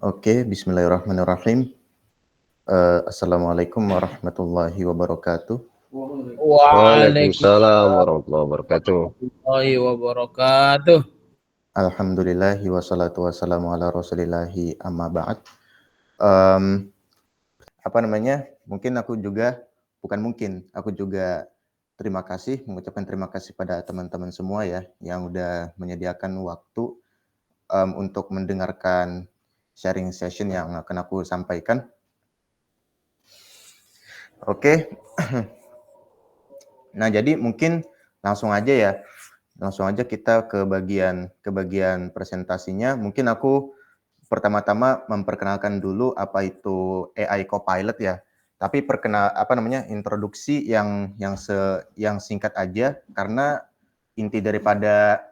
Oke, bismillahirrahmanirrahim. Assalamualaikum warahmatullahi wabarakatuh. Waalaikumsalam warahmatullahi wabarakatuh. Alhamdulillahi wassalatu wassalamu ala rasulillahi amma ba'd. Mungkin aku juga mengucapkan terima kasih pada teman-teman semua ya yang udah menyediakan waktu untuk mendengarkan sharing session yang akan aku sampaikan. Oke. Nah, jadi mungkin langsung aja kita ke bagian presentasinya. Mungkin aku pertama-tama memperkenalkan dulu apa itu AI Copilot ya. Tapi introduksi yang singkat aja karena inti daripada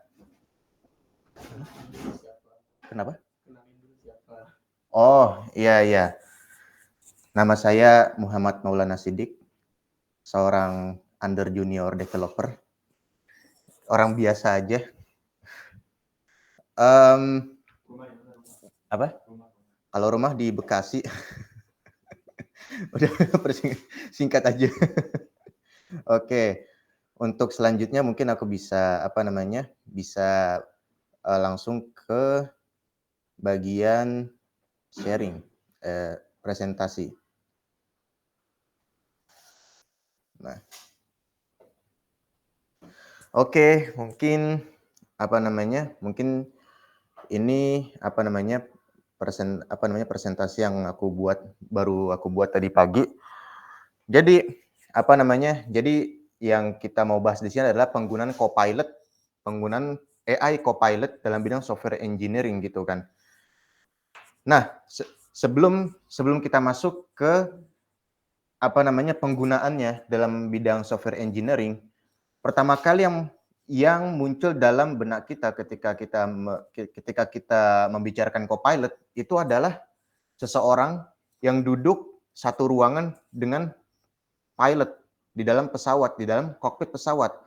Kenapa? Oh, iya. Nama saya Muhammad Maulana Siddiq, seorang under junior developer. Orang biasa aja. Kalau rumah di Bekasi. Udah singkat aja. Oke. Untuk selanjutnya mungkin aku bisa langsung ke bagian sharing presentasi. Nah. Oke, mungkin ini presentasi yang baru aku buat tadi pagi. Jadi yang kita mau bahas di sini adalah penggunaan AI Copilot dalam bidang software engineering gitu kan. Nah, sebelum kita masuk ke penggunaannya dalam bidang software engineering, pertama kali yang muncul dalam benak kita ketika kita membicarakan Copilot itu adalah seseorang yang duduk satu ruangan dengan pilot di dalam pesawat, di dalam kokpit pesawat.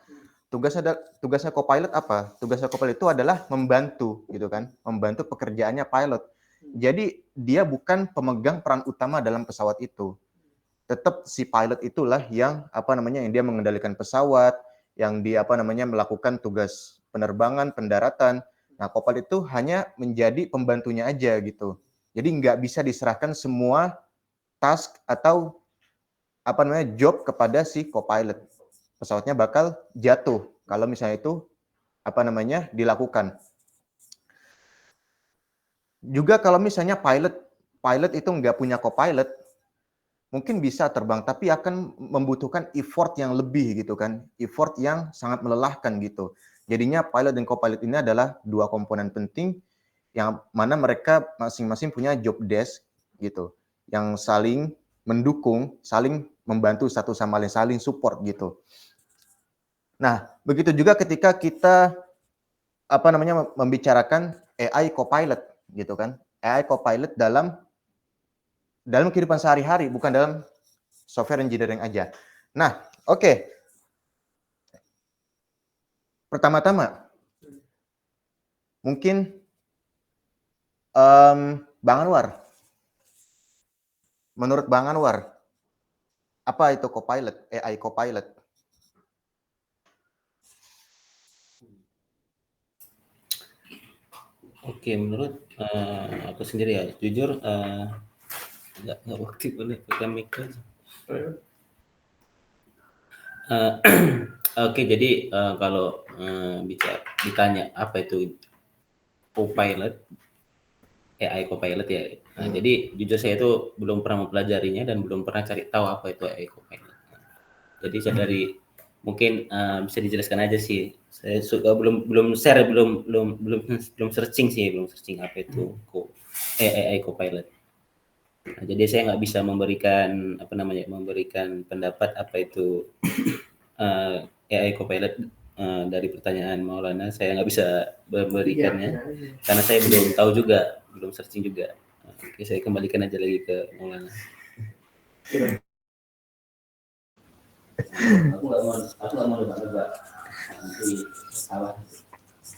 Tugasnya Copilot apa? Tugasnya Copilot itu adalah membantu gitu kan, membantu pekerjaannya pilot. Jadi dia bukan pemegang peran utama dalam pesawat itu. Tetap si pilot itulah yang dia mengendalikan pesawat, yang dia melakukan tugas penerbangan, pendaratan. Nah, Copilot itu hanya menjadi pembantunya aja gitu. Jadi nggak bisa diserahkan semua task atau job kepada si Copilot. Pesawatnya bakal jatuh kalau misalnya itu dilakukan. Juga kalau misalnya pilot itu nggak punya Copilot, mungkin bisa terbang, tapi akan membutuhkan effort yang lebih gitu kan, effort yang sangat melelahkan gitu. Jadinya pilot dan Copilot ini adalah dua komponen penting yang mana mereka masing-masing punya job desk gitu, yang saling mendukung, saling membantu satu sama lain, saling support gitu. Nah, begitu juga ketika kita membicarakan AI Copilot gitu kan. AI Copilot dalam kehidupan sehari-hari, bukan dalam software engineering aja. Nah, oke. Pertama-tama mungkin Bang Anwar. Menurut Bang Anwar, apa itu Copilot, AI Copilot? Oke, menurut aku sendiri ya, jujur nggak waktu boleh pegang mic. Oke, jadi kalau ditanya apa itu Copilot, AI Copilot ya. Nah, jadi jujur saya itu belum pernah mempelajarinya dan belum pernah cari tahu apa itu AI Copilot. Jadi saya mungkin bisa dijelaskan aja sih. Saya belum searching apa itu AI Copilot. Nah, jadi saya nggak bisa memberikan pendapat apa itu AI Copilot dari pertanyaan Maulana. Saya nggak bisa memberikannya karena saya belum tahu juga, belum searching juga. Oke, saya kembalikan aja lagi ke Maulana.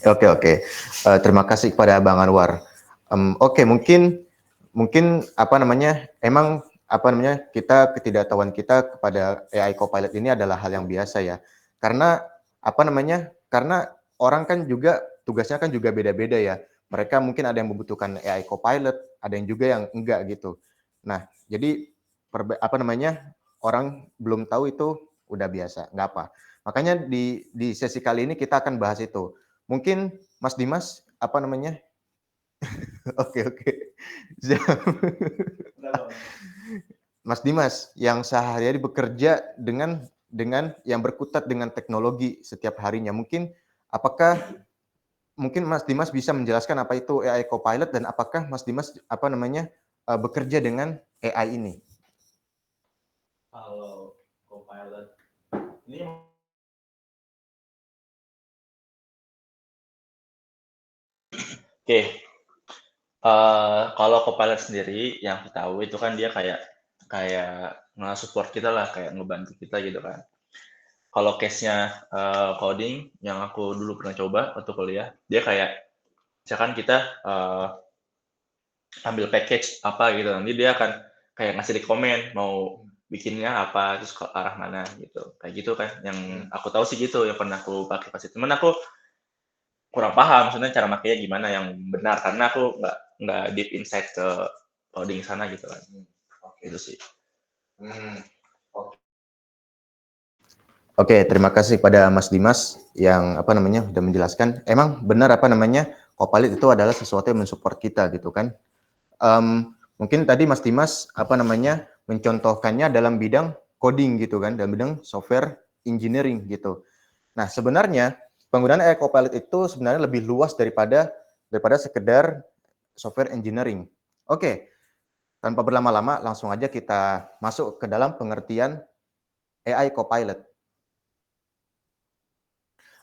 Oke. Terima kasih kepada Bang Anwar. Oke, mungkin mungkin apa namanya, emang apa namanya, ketidaktahuan kita kepada AI Copilot ini adalah hal yang biasa ya. Karena apa namanya, karena orang kan juga tugasnya kan juga beda-beda ya. Mereka mungkin ada yang membutuhkan AI Copilot, ada yang juga yang enggak gitu. Nah, jadi apa namanya, orang belum tahu itu udah biasa, nggak apa. Makanya di sesi kali ini kita akan bahas itu. Mungkin Mas Dimas, apa namanya, oke oke. Mas Dimas, yang sehari-hari bekerja dengan yang berkutat dengan teknologi setiap harinya, apakah mungkin Mas Dimas bisa menjelaskan apa itu AI Copilot dan apakah Mas Dimas apa namanya bekerja dengan AI ini? Kalau Copilot ini Oke, kalau Copilot sendiri yang aku tahu itu kan dia kayak kayak nge-support kita lah, kayak ngebantu kita gitu kan. Kalau case-nya coding yang aku dulu pernah coba waktu kuliah, dia kayak misalkan kita ambil package apa gitu, nanti dia akan kayak ngasih rekomen mau bikinnya apa, terus ke arah mana gitu. Kayak gitu kan, yang aku tahu sih gitu, yang pernah aku pakai pas itu. Cuman aku kurang paham sebenarnya cara makainya gimana yang benar, karena aku nggak deep insight ke coding sana gitu kan. Itu sih. Oke, terima kasih pada Mas Dimas yang apa namanya sudah menjelaskan. Emang benar apa namanya Copilot itu adalah sesuatu yang mensupport kita gitu kan. Mungkin tadi Mas Dimas apa namanya mencontohkannya dalam bidang coding gitu kan, dalam bidang software engineering gitu. Nah, sebenarnya penggunaan AI Copilot itu sebenarnya lebih luas daripada sekedar software engineering. Oke, tanpa berlama-lama langsung aja kita masuk ke dalam pengertian AI Copilot.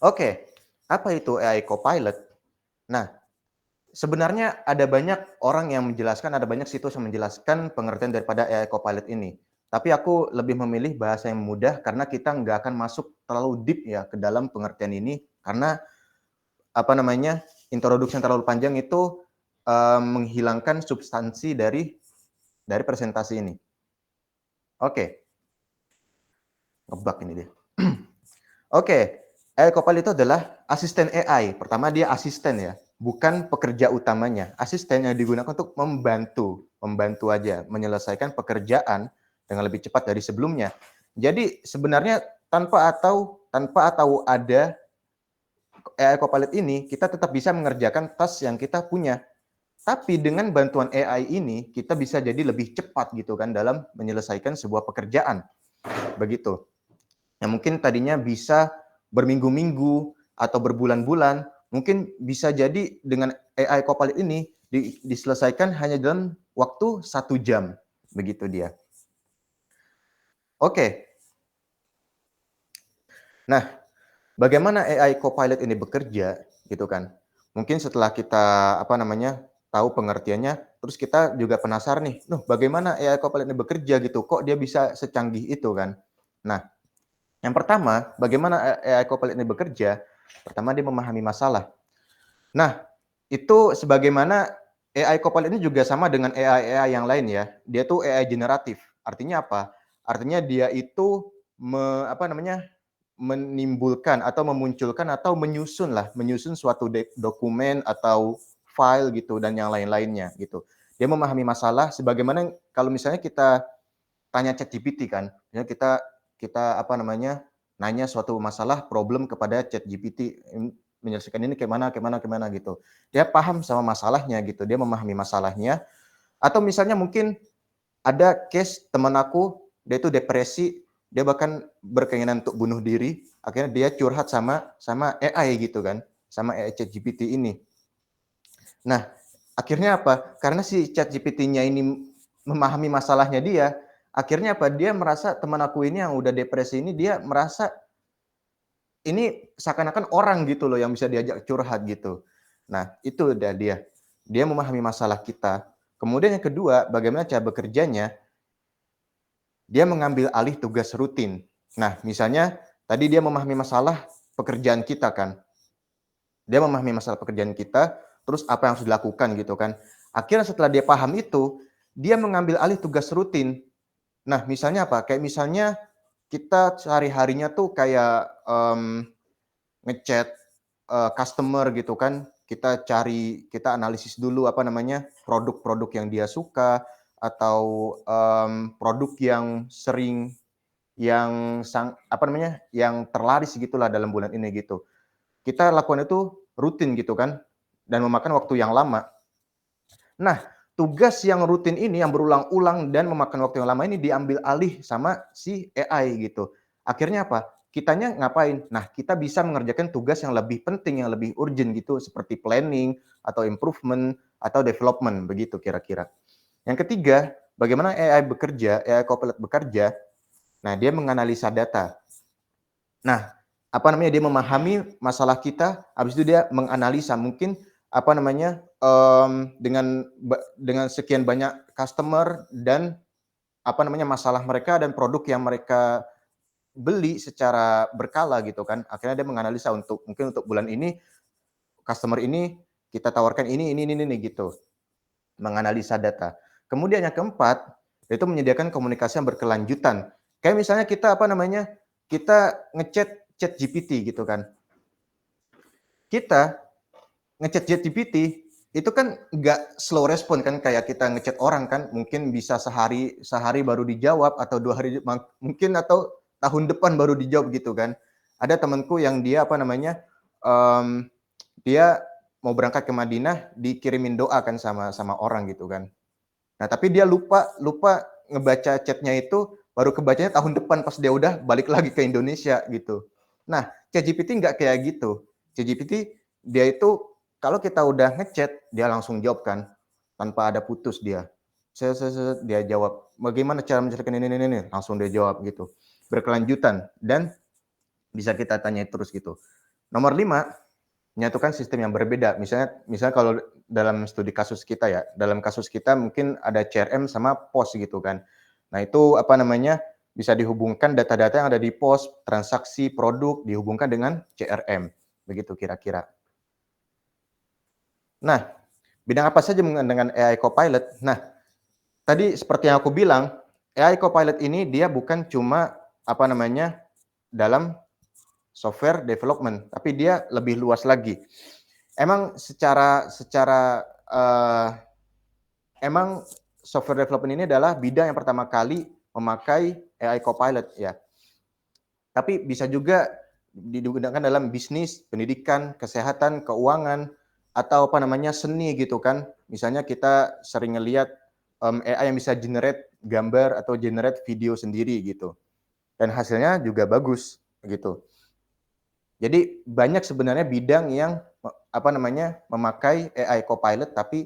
Oke, apa itu AI Copilot? Nah, sebenarnya ada banyak orang yang menjelaskan, ada banyak situs yang menjelaskan pengertian daripada AI Copilot ini. Tapi aku lebih memilih bahasa yang mudah karena kita nggak akan masuk terlalu deep ya ke dalam pengertian ini. Karena apa namanya, introduksi yang terlalu panjang itu menghilangkan substansi dari presentasi ini. Oke, ngebug ini dia. Oke, AI Copilot itu adalah asisten AI. Pertama dia asisten ya, bukan pekerja utamanya. Asisten yang digunakan untuk membantu aja menyelesaikan pekerjaan dengan lebih cepat dari sebelumnya. Jadi sebenarnya tanpa ada AI Copilot ini, kita tetap bisa mengerjakan task yang kita punya. Tapi dengan bantuan AI ini, kita bisa jadi lebih cepat gitu kan dalam menyelesaikan sebuah pekerjaan. Begitu. Yang mungkin tadinya bisa berminggu-minggu atau berbulan-bulan, mungkin bisa jadi dengan AI Copilot ini diselesaikan hanya dalam waktu 1 jam. Begitu dia. Oke. Nah, bagaimana AI Copilot ini bekerja gitu kan? Mungkin setelah kita apa namanya tahu pengertiannya, terus kita juga penasaran nih, bagaimana AI Copilot ini bekerja gitu? Kok dia bisa secanggih itu kan? Nah, yang pertama, bagaimana AI Copilot ini bekerja? Pertama, dia memahami masalah. Nah, itu sebagaimana AI Copilot ini juga sama dengan AI yang lain ya. Dia tuh AI generatif. Artinya apa? Artinya dia itu menimbulkan atau memunculkan atau menyusun suatu dokumen atau file gitu dan yang lain-lainnya gitu. Dia memahami masalah sebagaimana kalau misalnya kita tanya ChatGPT kan, ya kita nanya suatu masalah problem kepada ChatGPT, menyelesaikan ini kemana gitu. Dia paham sama masalahnya gitu, dia memahami masalahnya. Atau misalnya mungkin ada case teman aku, dia itu depresi, dia bahkan berkeinginan untuk bunuh diri, akhirnya dia curhat sama AI gitu kan, sama AI ChatGPT ini. Nah, akhirnya apa? Karena si ChatGPT-nya ini memahami masalahnya dia, akhirnya apa? Dia merasa teman aku ini yang udah depresi ini, dia merasa ini seakan-akan orang gitu loh yang bisa diajak curhat gitu. Nah, itu udah dia. Dia memahami masalah kita. Kemudian yang kedua, bagaimana cara bekerjanya? Dia mengambil alih tugas rutin. Nah, misalnya tadi dia memahami masalah pekerjaan kita kan. Dia memahami masalah pekerjaan kita, terus apa yang harus dilakukan gitu kan. Akhirnya setelah dia paham itu, dia mengambil alih tugas rutin. Nah, misalnya apa? Kayak misalnya kita sehari-harinya tuh kayak ngechat customer gitu kan, kita analisis dulu apa namanya produk-produk yang dia suka atau produk yang sering yang terlaris gitulah dalam bulan ini gitu. Kita lakukan itu rutin gitu kan dan memakan waktu yang lama. Nah, tugas yang rutin ini yang berulang-ulang dan memakan waktu yang lama ini diambil alih sama si AI gitu. Akhirnya apa? Kitanya ngapain? Nah, kita bisa mengerjakan tugas yang lebih penting, yang lebih urgent gitu, seperti planning, atau improvement, atau development, begitu kira-kira. Yang ketiga, bagaimana AI Copilot bekerja? Nah, dia menganalisa data. Nah, dia memahami masalah kita, habis itu dia menganalisa mungkin dengan sekian banyak customer dan masalah mereka dan produk yang mereka beli secara berkala gitu kan. Akhirnya dia menganalisa mungkin untuk bulan ini customer ini kita tawarkan ini gitu. Menganalisa data. Kemudian yang keempat, itu menyediakan komunikasi yang berkelanjutan. Kayak misalnya kita ngechat ChatGPT gitu kan. Kita ngechat ChatGPT itu kan nggak slow respon kan kayak kita ngechat orang kan, mungkin bisa sehari baru dijawab atau 2 hari mungkin atau tahun depan baru dijawab gitu kan. Ada temanku yang dia dia mau berangkat ke Madinah dikirimin doa kan sama orang gitu kan. Nah, tapi dia lupa ngebaca chatnya itu baru kebacanya tahun depan pas dia udah balik lagi ke Indonesia gitu. Nah, ChatGPT nggak kayak gitu. ChatGPT dia itu kalau kita udah ngechat dia langsung jawab kan tanpa ada putus dia. Dia jawab. Bagaimana cara menceritakan ini langsung dia jawab gitu. Berkelanjutan dan bisa kita tanya terus gitu. Nomor 5, menyatukan sistem yang berbeda. Misalnya kalau dalam studi kasus kita ya, dalam kasus kita mungkin ada CRM sama POS gitu kan. Nah, itu bisa dihubungkan data-data yang ada di POS, transaksi produk dihubungkan dengan CRM. Begitu kira-kira. Nah, bidang apa saja dengan AI Copilot? Nah, tadi seperti yang aku bilang, AI Copilot ini dia bukan cuma dalam software development, tapi dia lebih luas lagi. Emang emang software development ini adalah bidang yang pertama kali memakai AI Copilot ya. Tapi bisa juga digunakan dalam bisnis, pendidikan, kesehatan, keuangan, atau seni gitu kan. Misalnya kita sering ngelihat AI yang bisa generate gambar atau generate video sendiri gitu. Dan hasilnya juga bagus gitu. Jadi banyak sebenarnya bidang yang memakai AI Copilot, tapi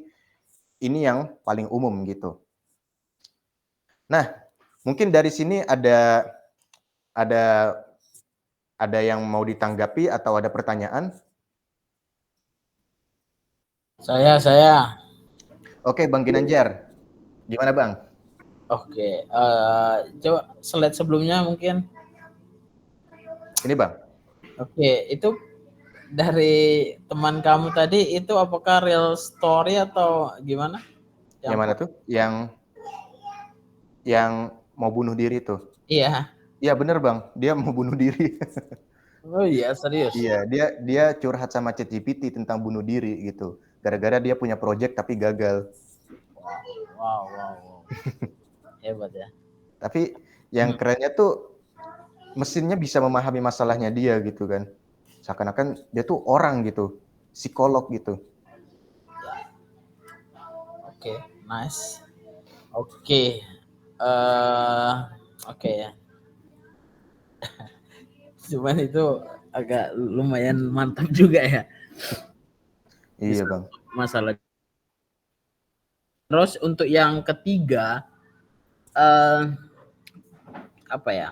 ini yang paling umum gitu. Nah, mungkin dari sini ada yang mau ditanggapi atau ada pertanyaan? Saya. Oke, Bang Ginanjar. Gimana, Bang? Oke, coba slide sebelumnya mungkin. Ini, Bang. Oke, itu dari teman kamu tadi itu apakah real story atau gimana? Yang mana tuh? Yang mau bunuh diri tuh? Iya. Iya, bener, Bang. Dia mau bunuh diri. Oh iya, serius? Iya, dia curhat sama ChatGPT tentang bunuh diri gitu. Gara-gara dia punya project tapi gagal. Wow. Hebat ya. Tapi yang kerennya tuh mesinnya bisa memahami masalahnya dia gitu kan. Seakan-akan dia tuh orang gitu, psikolog gitu. Oke, nice. Oke. Oke ya. Cuman itu agak lumayan mantap juga ya. Iya, Bang. Masalah. Terus untuk yang ketiga, apa ya?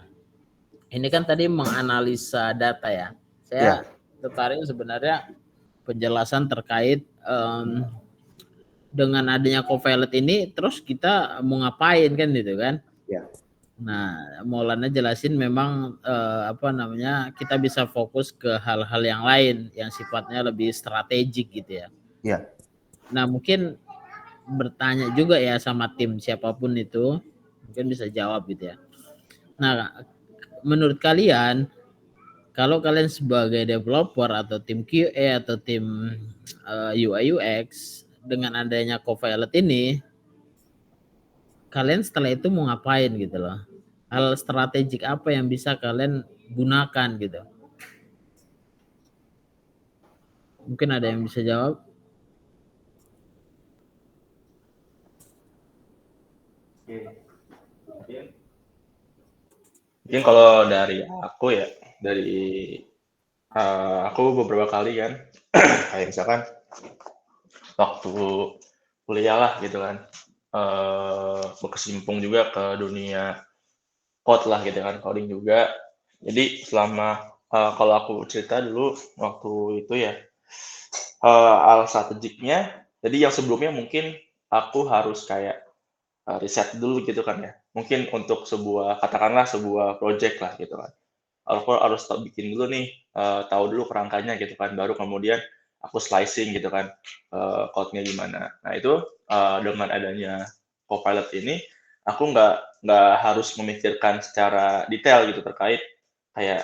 Ini kan tadi menganalisa data ya. Saya tertarik sebenarnya penjelasan terkait dengan adanya Copilot ini, terus kita mau ngapain kan gitu kan? Ya. Nah, Maulana jelasin memang kita bisa fokus ke hal-hal yang lain yang sifatnya lebih strategik gitu ya. Iya. Nah, mungkin bertanya juga ya sama tim siapapun itu, mungkin bisa jawab gitu ya. Nah, menurut kalian, kalau kalian sebagai developer atau tim QA atau tim UI UX, dengan adanya Copilot ini, kalian setelah itu mau ngapain gitu loh? Hal strategik apa yang bisa kalian gunakan gitu? Mungkin ada yang bisa jawab? Mungkin kalau dari aku ya, dari aku beberapa kali kan, kayak misalkan waktu kuliah lah gitu kan, berkesimpung juga ke dunia code lah gitu kan, coding juga. Jadi selama kalau aku cerita dulu waktu itu ya, hal strategiknya, jadi yang sebelumnya mungkin aku harus kayak riset dulu gitu kan ya. Mungkin untuk sebuah katakanlah sebuah project lah gitu kan. Aku harus bikin dulu nih, tahu dulu kerangkanya gitu kan, baru kemudian aku slicing gitu kan, code-nya gimana. Nah itu, dengan adanya Copilot ini, aku nggak harus memikirkan secara detail gitu terkait kayak,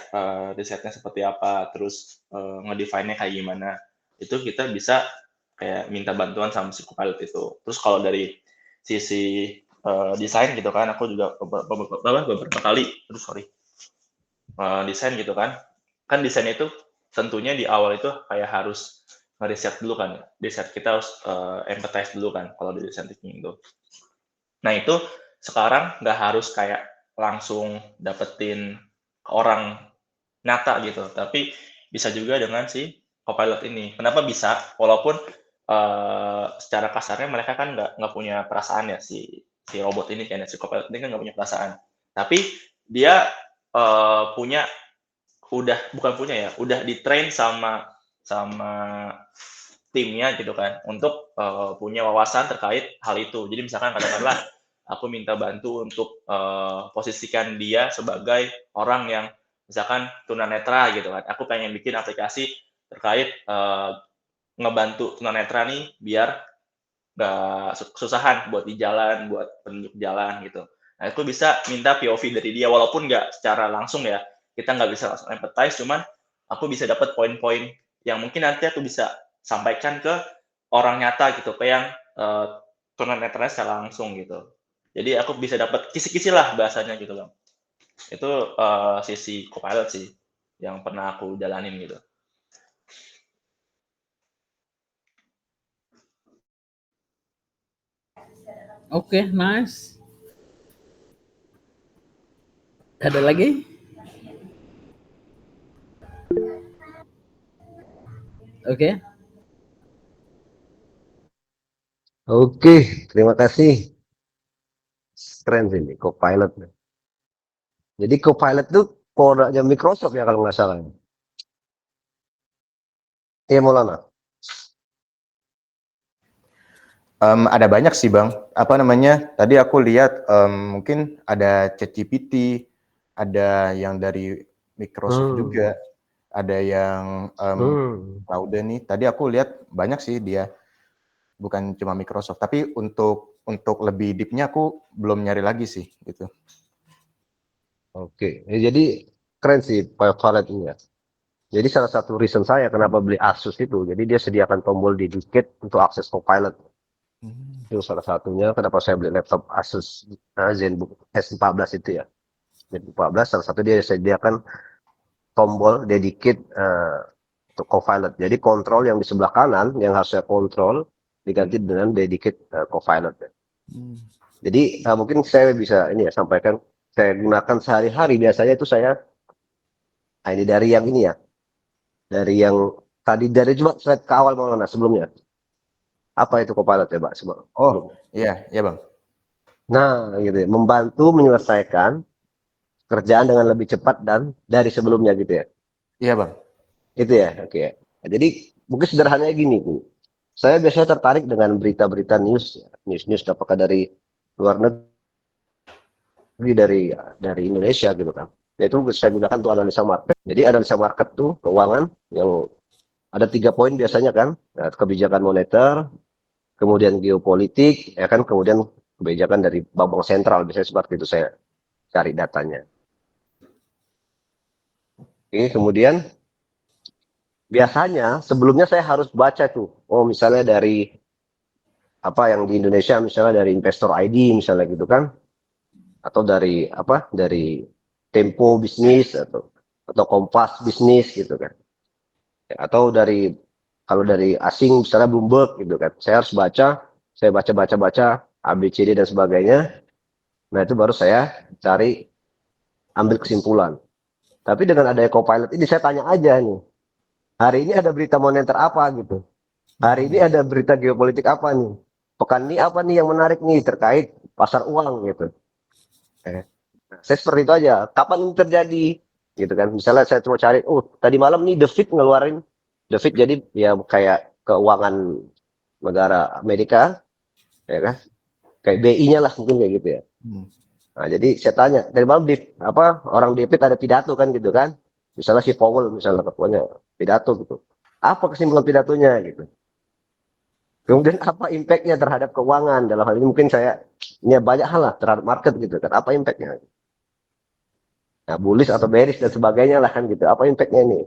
risetnya seperti apa, terus, ngedefine-nya kayak gimana. Itu kita bisa kayak minta bantuan sama si Copilot itu. Terus kalau dari sisi, desain gitu kan, aku juga beberapa kali aduh sorry, desain gitu kan. Kan desain itu tentunya di awal itu kayak harus ngeriset dulu kan ya. Riset kita harus empathize dulu kan kalau di desain thinking itu. Nah itu sekarang nggak harus kayak langsung dapetin ke orang nyata gitu, tapi bisa juga dengan si Copilot ini. Kenapa bisa? Walaupun secara kasarnya mereka kan nggak punya perasaan ya si robot ini kan ya, si Copilot ini kan nggak punya perasaan. Tapi dia punya bukan punya ya, udah di-train sama sama timnya gitu kan untuk punya wawasan terkait hal itu. Jadi misalkan katakanlah aku minta bantu untuk posisikan dia sebagai orang yang misalkan tunanetra gitu kan. Aku pengen bikin aplikasi terkait ngebantu tunanetra nih biar nggak kesusahan buat di jalan, buat penunjuk jalan gitu. Nah, itu bisa minta POV dari dia walaupun nggak secara langsung ya. Kita nggak bisa langsung empathize, cuman aku bisa dapat poin-poin yang mungkin nanti aku bisa sampaikan ke orang nyata gitu, ke yang tunanetra secara langsung gitu. Jadi aku bisa dapat kisi-kisi lah bahasanya gitu Bang. Itu sisi Copilot sih yang pernah aku jalanin gitu. Oke, nice. Ada lagi? Oke. Oke, terima kasih. Keren sih ini Copilot. Jadi Copilot itu produknya Microsoft ya kalau nggak salah. Iya Maulana. Ada banyak sih Bang. Apa namanya? Tadi aku lihat mungkin ada ChatGPT, ada yang dari Microsoft juga, ada yang Claude nih. Tadi aku lihat banyak sih dia, bukan cuma Microsoft. Tapi untuk lebih deep-nya aku belum nyari lagi sih gitu. Oke, jadi keren sih Copilot ini ya. Jadi salah satu reason saya kenapa beli Asus itu, jadi dia sediakan tombol dedicated untuk akses Copilot. Itu salah satunya kenapa saya beli laptop Asus ZenBook S14 itu ya. ZenBook 14 salah satu dia sediakan tombol dedicated untuk Copilot. Jadi kontrol yang di sebelah kanan yang harus saya kontrol diganti dengan dedicated Copilot. Jadi mungkin saya bisa ini ya sampaikan, saya gunakan sehari-hari biasanya itu saya ini dari yang ini ya, dari yang tadi dari coba slide ke awal Maulana sebelumnya. Apa itu Copilot ya Pak? Oh iya Bang. Nah gitu ya, membantu menyelesaikan kerjaan dengan lebih cepat dan dari sebelumnya gitu ya. Iya Bang. Itu ya, oke. Nah, jadi mungkin sederhananya gini Bu. Saya biasanya tertarik dengan berita-berita news apakah dari luar negeri dari Indonesia gitu kan. Yaitu saya gunakan untuk analisa market. Jadi analisa market tuh keuangan yang ada 3 poin biasanya kan. Nah, kebijakan moneter, kemudian geopolitik, ya kan, kemudian kebijakan dari bank sentral, biasanya seperti itu saya cari datanya. Oke, kemudian biasanya sebelumnya saya harus baca tuh, oh misalnya dari apa yang di Indonesia, misalnya dari Investor ID misalnya gitu kan, atau dari apa, dari Tempo Bisnis atau Kompas Bisnis gitu kan, atau dari kalau dari asing misalnya Bloomberg gitu kan, saya harus baca, saya baca ABCD dan sebagainya. Nah itu baru saya cari, ambil kesimpulan. Tapi dengan adanya Copilot ini saya tanya aja nih, hari ini ada berita moneter apa gitu, hari ini ada berita geopolitik apa nih, pekan ini apa nih yang menarik nih terkait pasar uang gitu. Nah, saya seperti itu aja, kapan ini terjadi gitu kan. Misalnya saya cuma cari, oh tadi malam nih The Fed ngeluarin, The Fed jadi ya kayak keuangan negara Amerika, ya kan, kayak BI-nya lah mungkin kayak gitu ya. Nah, jadi saya tanya, dari malam di apa orang di Fed ada pidato kan gitu kan, misalnya si Powell misalnya ketuanya pidato gitu, apa kesimpulan pidatonya gitu, kemudian apa impactnya terhadap keuangan, dalam hal ini mungkin saya, ini banyak hal lah terhadap market gitu kan, apa impactnya. Nah, bullish atau bearish dan sebagainya lah kan gitu. Apa impactnya ini?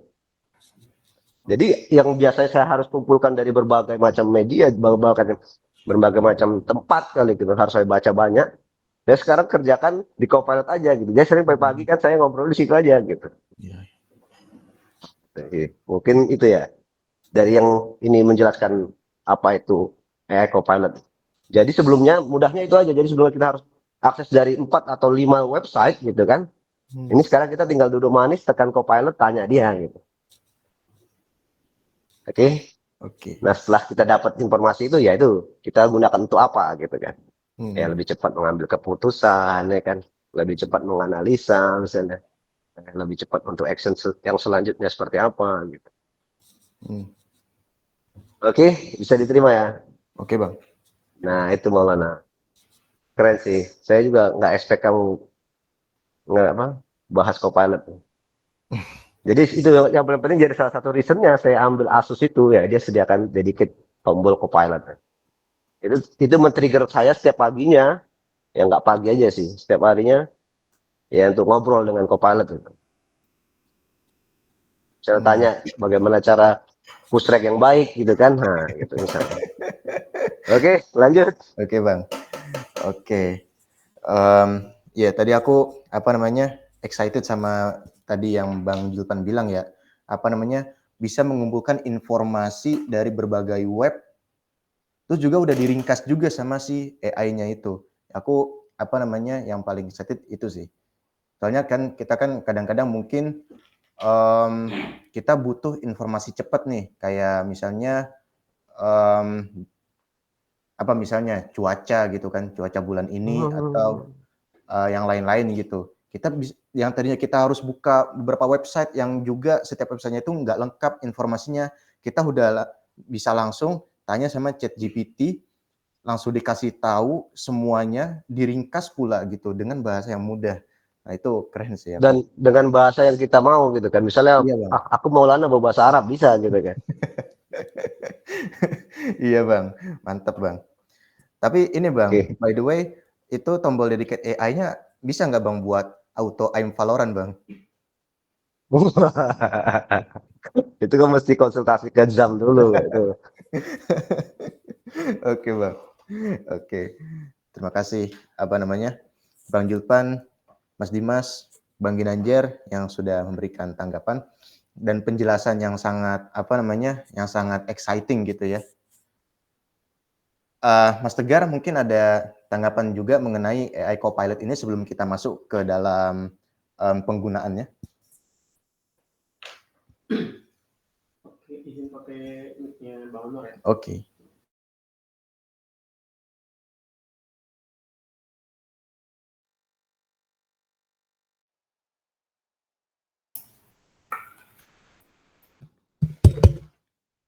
Jadi yang biasanya saya harus kumpulkan dari berbagai macam media, berbagai macam tempat kali gitu, harus saya baca banyak. Dan sekarang kerjakan di Copilot aja gitu. Jadi sering pagi kan saya ngobrol di situ aja gitu. Jadi, mungkin itu ya. Dari yang ini menjelaskan apa itu AI Copilot. Jadi sebelumnya mudahnya itu aja. Jadi sebelumnya kita harus akses dari 4 atau 5 website gitu kan. Ini sekarang kita tinggal duduk manis, tekan Copilot, tanya dia gitu. Oke. Nah setelah kita dapat informasi itu, ya itu kita gunakan untuk apa gitu kan. Ya lebih cepat mengambil keputusan, ya kan. Lebih cepat menganalisa misalnya. Lebih cepat untuk action yang selanjutnya seperti apa gitu. Oke, bisa diterima ya. Oke bang. Nah itu Maulana. Keren sih. Saya juga nggak expect kamu nggak apa bahas Copilot. Jadi itu yang paling penting, jadi salah satu reasonnya saya ambil Asus itu ya, dia sediakan dedicate tombol Copilot. Itu men-trigger saya setiap paginya, ya nggak pagi aja sih, setiap harinya ya untuk ngobrol dengan Copilot. Saya tanya bagaimana cara push track yang baik gitu kan, nah gitu misalnya. Oke, lanjut. Oke bang. Oke. Ya tadi aku excited sama tadi yang Bang Julpan bilang ya, bisa mengumpulkan informasi dari berbagai web, terus juga udah diringkas juga sama si AI-nya itu. Aku yang paling excited itu sih. Soalnya kan kita kan kadang-kadang mungkin kita butuh informasi cepat nih, kayak misalnya misalnya cuaca gitu kan, cuaca bulan ini atau yang lain-lain gitu. Yang tadinya kita harus buka beberapa website yang juga setiap websitenya itu nggak lengkap informasinya, kita udah bisa langsung tanya sama ChatGPT, langsung dikasih tahu semuanya, diringkas pula gitu dengan bahasa yang mudah. Nah itu keren sih ya. Dan dengan bahasa yang kita mau gitu kan, misalnya iya, Bang. Aku Maulana berbahasa Arab bisa gitu kan. Iya bang, mantap bang. Tapi ini bang, by the way, itu tombol dedicate AI-nya bisa nggak bang buat auto aim Valorant bang? Itu kan mesti konsultasi ke Zam dulu itu. Oke bang, oke. Terima kasih Bang Julpan, Mas Dimas, Bang Ginanjar yang sudah memberikan tanggapan dan penjelasan yang sangat yang sangat exciting gitu ya. Mas Tegar mungkin ada tanggapan juga mengenai AI Copilot ini sebelum kita masuk ke dalam penggunaannya. Oke, izin pakai mic-nya Bang Anwar ya. Oke.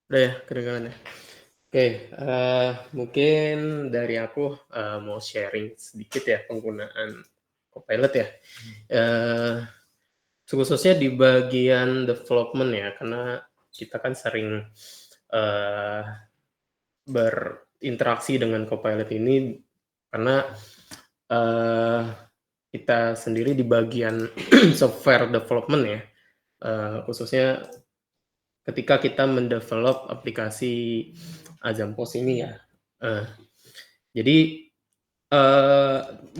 Udah ya, kedengaran ya. Oke, mungkin dari aku mau sharing sedikit ya penggunaan Copilot ya. Khususnya di bagian development ya, karena kita kan sering berinteraksi dengan Copilot ini karena kita sendiri di bagian software development ya, khususnya ketika kita mendevelop aplikasi Azampos ini ya. Jadi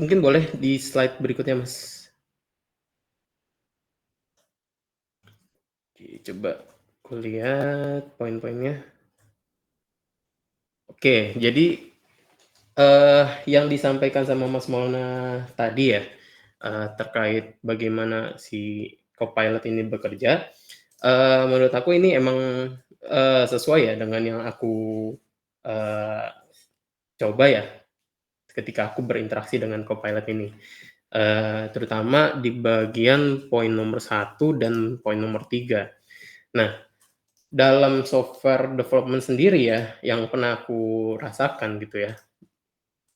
mungkin boleh di slide berikutnya, Mas. Oke, coba aku lihat poin-poinnya. Oke, jadi yang disampaikan sama Mas Maulana tadi ya, terkait bagaimana si Copilot ini bekerja, menurut aku ini emang sesuai ya dengan yang aku coba ya ketika aku berinteraksi dengan Copilot ini. Terutama di bagian poin nomor 1 dan poin nomor 3. Nah, dalam software development sendiri ya, yang pernah aku rasakan gitu ya.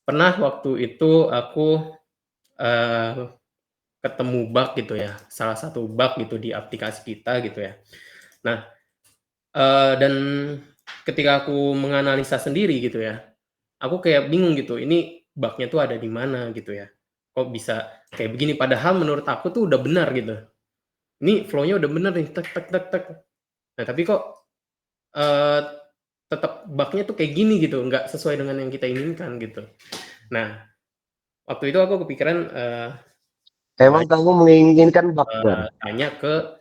Pernah waktu itu aku ketemu bug gitu ya, salah satu bug gitu di aplikasi kita gitu ya. Nah, dan ketika aku menganalisa sendiri gitu ya, aku kayak bingung gitu, ini bug-nya tuh ada di mana gitu ya. Kok bisa kayak begini, padahal menurut aku tuh udah benar gitu. Ini flow-nya udah benar nih, tek tek tek tek. Nah, tapi kok tetap bug-nya tuh kayak gini gitu, nggak sesuai dengan yang kita inginkan gitu. Nah, waktu itu aku kepikiran Emang kamu menginginkan bug, Gar? tanya ke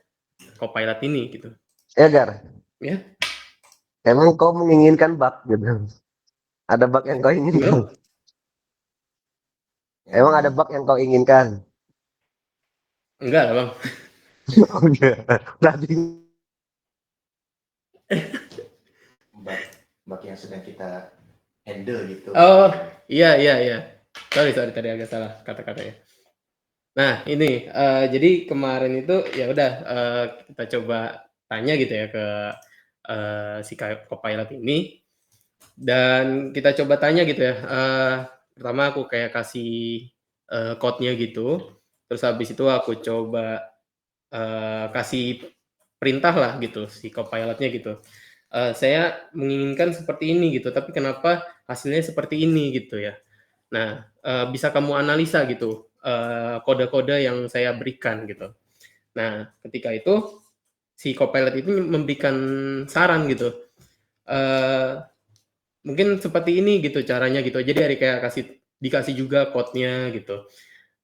Copilot ini gitu. Ya, Gar? Ya. Emang kau menginginkan bug gitu? Ada bug yang kau inginkan? Emang ada bug yang kau inginkan? Enggak lah, Bang. Oh, enggak. Berarti bug yang sedang kita handle gitu. Oh, iya. Sorry, tadi agak salah kata-katanya. Nah, ini jadi kemarin itu ya udah kita coba tanya gitu ya ke si Copilot ini, dan kita coba tanya gitu ya. Pertama aku kayak kasih code-nya gitu, terus habis itu aku coba kasih perintah lah gitu si Copilot-nya gitu. Saya menginginkan seperti ini gitu, tapi kenapa hasilnya seperti ini gitu ya. Nah, bisa kamu analisa gitu kode-kode yang saya berikan gitu. Nah, ketika itu si Copilot itu memberikan saran gitu. Mungkin seperti ini gitu caranya gitu. Jadi hari kayak dikasih juga code-nya gitu.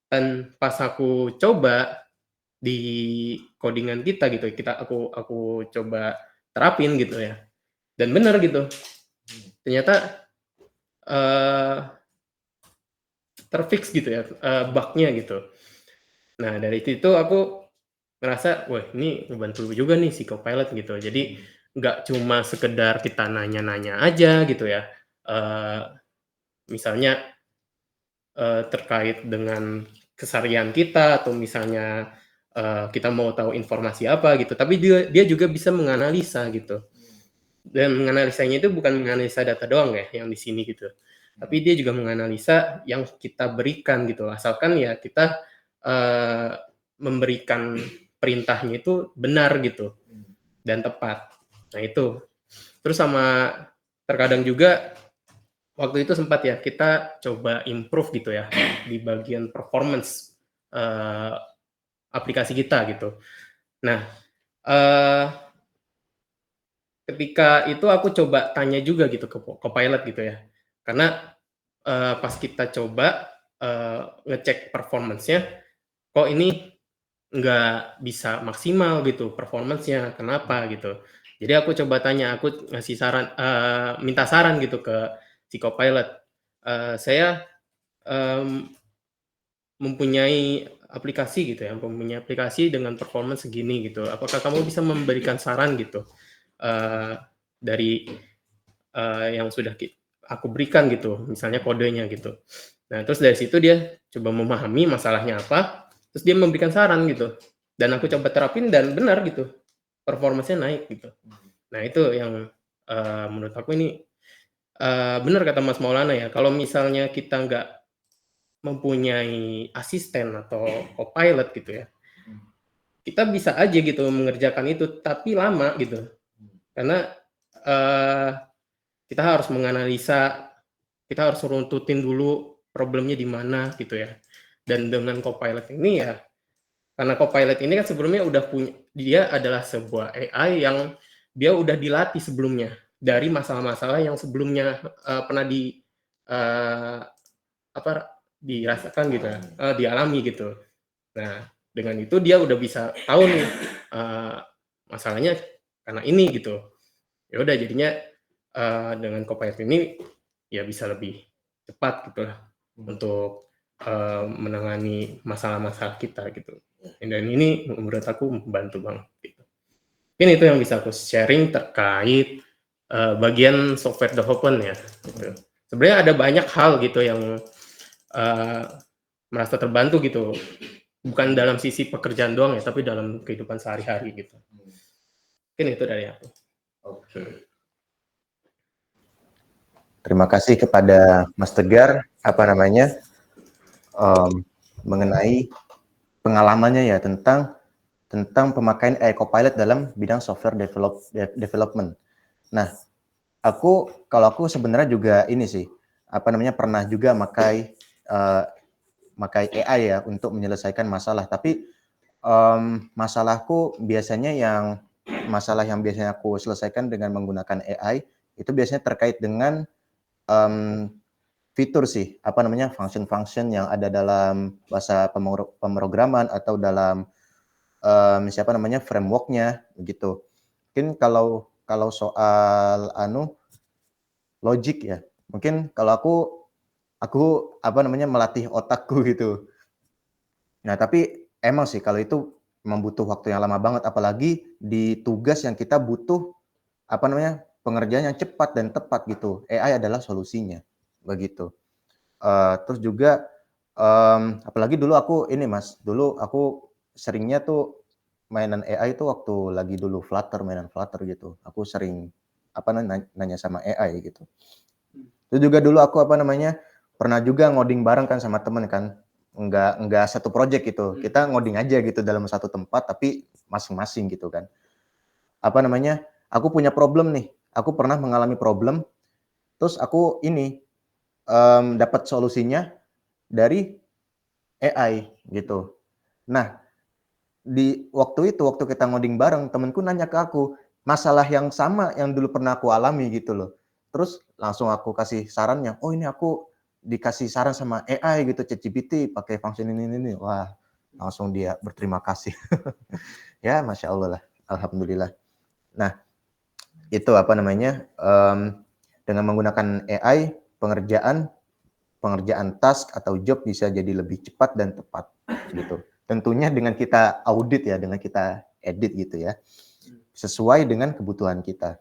Dan pas aku coba di codingan kita gitu, aku coba terapin gitu ya. Dan benar gitu. Ternyata terfix gitu ya bug-nya gitu. Nah, dari situ aku ngerasa, wah ini ngebantu juga nih si Copilot gitu. Jadi nggak cuma sekedar kita nanya-nanya aja gitu ya. Misalnya terkait dengan keseharian kita atau misalnya kita mau tahu informasi apa gitu, tapi dia juga bisa menganalisa gitu. Dan menganalisanya itu bukan menganalisa data doang ya yang di sini gitu. Tapi dia juga menganalisa yang kita berikan gitu. Asalkan ya kita memberikan perintahnya itu benar gitu dan tepat. Nah itu. Terus sama terkadang juga waktu itu sempat ya kita coba improve gitu ya di bagian performance aplikasi kita gitu. Nah, ketika itu aku coba tanya juga gitu ke Copilot gitu ya. Karena pas kita coba ngecek performance-nya, kok ini nggak bisa maksimal gitu performance-nya, kenapa gitu. Jadi aku coba tanya, aku ngasih saran, minta saran gitu ke si Copilot. Saya mempunyai aplikasi gitu ya, mempunyai aplikasi dengan performance segini gitu. Apakah kamu bisa memberikan saran gitu dari yang sudah aku berikan gitu, misalnya kodenya gitu. Nah, terus dari situ dia coba memahami masalahnya apa, terus dia memberikan saran gitu. Dan aku coba terapin dan benar gitu, performance-nya naik gitu. Nah, itu yang menurut aku ini benar kata Mas Maulana ya, kalau misalnya kita nggak mempunyai asisten atau copilot gitu ya, kita bisa aja gitu mengerjakan itu, tapi lama gitu. Karena kita harus menganalisa kita harus runtutin dulu problemnya di mana gitu ya. Dan dengan Copilot ini ya, karena Copilot ini kan sebelumnya udah punya, dia adalah sebuah AI yang dia udah dilatih sebelumnya dari masalah-masalah yang sebelumnya pernah dirasakan gitu ya, dialami gitu. Nah, dengan itu dia udah bisa tahu nih masalahnya karena ini gitu. Ya udah jadinya dengan Copilot ini ya bisa lebih cepat gitu lah untuk menangani masalah-masalah kita gitu. Dan ini menurut aku membantu banget gitu. Mungkin itu yang bisa aku sharing terkait bagian software development ya gitu. Sebenarnya ada banyak hal gitu yang merasa terbantu gitu. Bukan dalam sisi pekerjaan doang ya, tapi dalam kehidupan sehari-hari gitu. Mungkin itu dari aku. Oke. Terima kasih kepada Mas Tegar mengenai pengalamannya ya tentang pemakaian AI Copilot dalam bidang software development. Nah, kalau aku sebenarnya juga ini sih pernah juga makai AI ya untuk menyelesaikan masalah. Tapi masalahku biasanya masalah yang biasanya aku selesaikan dengan menggunakan AI itu biasanya terkait dengan fitur sih, function-function yang ada dalam bahasa pemrograman atau dalam framework-nya begitu. Mungkin kalau soal logik ya, mungkin kalau aku melatih otakku gitu. Nah, tapi emang sih kalau itu membutuh waktu yang lama banget, apalagi di tugas yang kita butuh pengerjaan yang cepat dan tepat gitu. AI adalah solusinya begitu. Terus juga apalagi dulu aku seringnya tuh mainan AI itu waktu lagi dulu mainan Flutter gitu. Aku sering nanya sama AI gitu. Itu juga dulu aku pernah juga ngoding bareng kan sama temen kan. Enggak satu project gitu. Kita ngoding aja gitu dalam satu tempat tapi masing-masing gitu kan. Aku punya problem nih. Aku pernah mengalami problem, terus aku dapat solusinya dari AI gitu. Nah, waktu kita ngoding bareng, temenku nanya ke aku, masalah yang sama yang dulu pernah aku alami gitu loh. Terus langsung aku kasih sarannya, oh ini aku dikasih saran sama AI gitu, ChatGPT pakai function ini. Wah, langsung dia berterima kasih. Ya, Masya Allah lah, Alhamdulillah. Nah, itu dengan menggunakan AI, pengerjaan task atau job bisa jadi lebih cepat dan tepat gitu. Tentunya dengan kita audit ya, dengan kita edit gitu ya, sesuai dengan kebutuhan kita.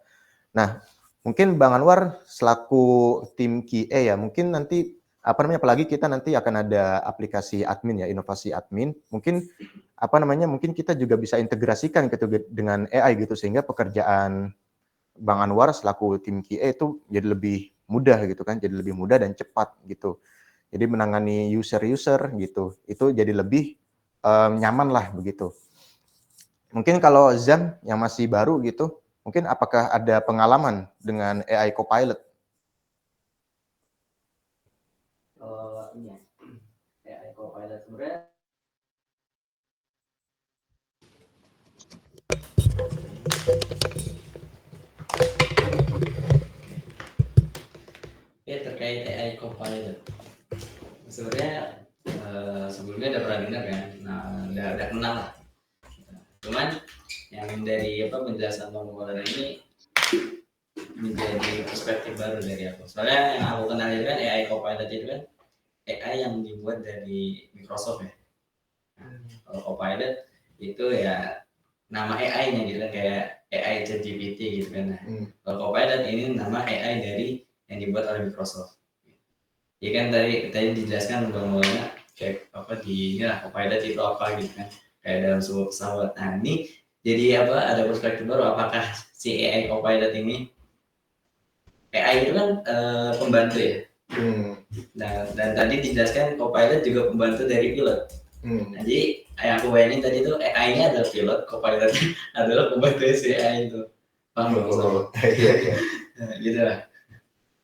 Nah, mungkin Bang Anwar selaku tim QA ya, mungkin nanti apalagi kita nanti akan ada aplikasi admin ya, inovasi admin. Mungkin mungkin kita juga bisa integrasikan gitu dengan AI gitu sehingga pekerjaan Bang Anwar selaku tim QA itu jadi lebih mudah gitu kan, jadi lebih mudah dan cepat gitu. Jadi menangani user gitu, itu jadi lebih nyaman lah begitu. Mungkin kalau Zam yang masih baru gitu, mungkin apakah ada pengalaman dengan AI Copilot? AI Copilot sebenarnya terkait AI Copilot. Sebenarnya sebelumnya udah pernah dengar kan, udah kenal lah. Cuman yang dari penjelasan Bang Maulana ini menjadi perspektif baru dari aku. Soalnya yang aku kenal itu kan AI Copilot itu kan AI yang dibuat dari Microsoft ya. Kalau Copilot itu ya nama AI-nya gitu kan, kayak AI ChatGPT gitu kan. Kalau Copilot ini nama AI dari yang dibuat oleh Microsoft. Ya kan tadi dijelaskan Bang Maulana kayak Copilot itu apa gitu kan, kayak dalam sebuah pesawat. Nah ini jadi ada perspektif baru, apakah si AI Copilot ini, AI itu kan pembantu ya. Nah, dan tadi dijelaskan Copilot juga pembantu dari pilot. Nah, jadi yang aku bayangin tadi itu AI-nya adalah pilot, Copilot adalah pembantu si AI itu. Paham? Iya. Nah, gitu lah.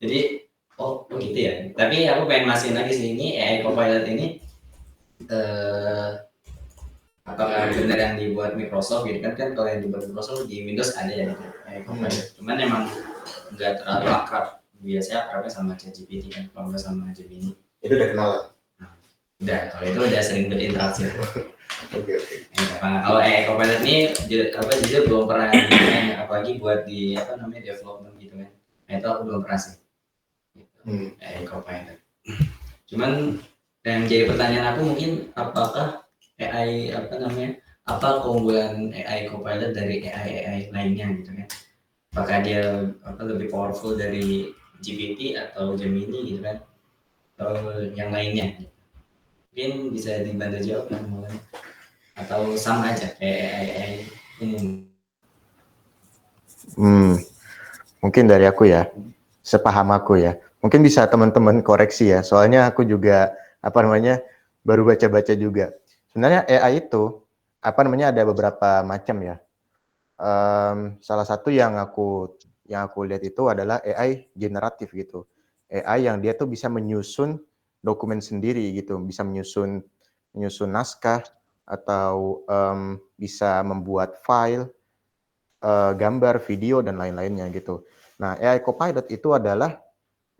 Jadi Oh gitu ya. Tapi aku pengen masukin lagi sih, ini AI Copilot ini apakah benar yang dibuat Microsoft gitu kan kalau yang dibuat Microsoft di Windows ada ya gitu AI Copilot. Cuman emang nggak terlalu akrab. Biasanya akrabnya sama ChatGPT kan, kalau nggak sama Gemini. Itu udah kenal. Udah, kalau itu udah sering berinteraksi. Oke. Nah, kalau AI Copilot ini jujur belum pernah digunakan, apalagi buat di development gitu kan. Nah, itu aku belum pernah sih. AI Copilot. Cuman yang jadi pertanyaan aku mungkin apakah AI apa keunggulan AI Copilot dari AI lainnya gitu kan? Apakah dia lebih powerful dari GPT atau Gemini gitu kan? Atau yang lainnya? Mungkin bisa dibantu jawab kan mulai? Atau sama aja kayak AI umum? Mungkin dari aku ya, sepaham aku ya. Mungkin bisa teman-teman koreksi ya, soalnya aku juga baru baca-baca juga. Sebenarnya AI itu ada beberapa macam ya. Salah satu yang aku lihat itu adalah AI generatif gitu. AI yang dia tuh bisa menyusun dokumen sendiri gitu, bisa menyusun naskah atau bisa membuat file, gambar, video dan lain-lainnya gitu. Nah, AI Copilot itu adalah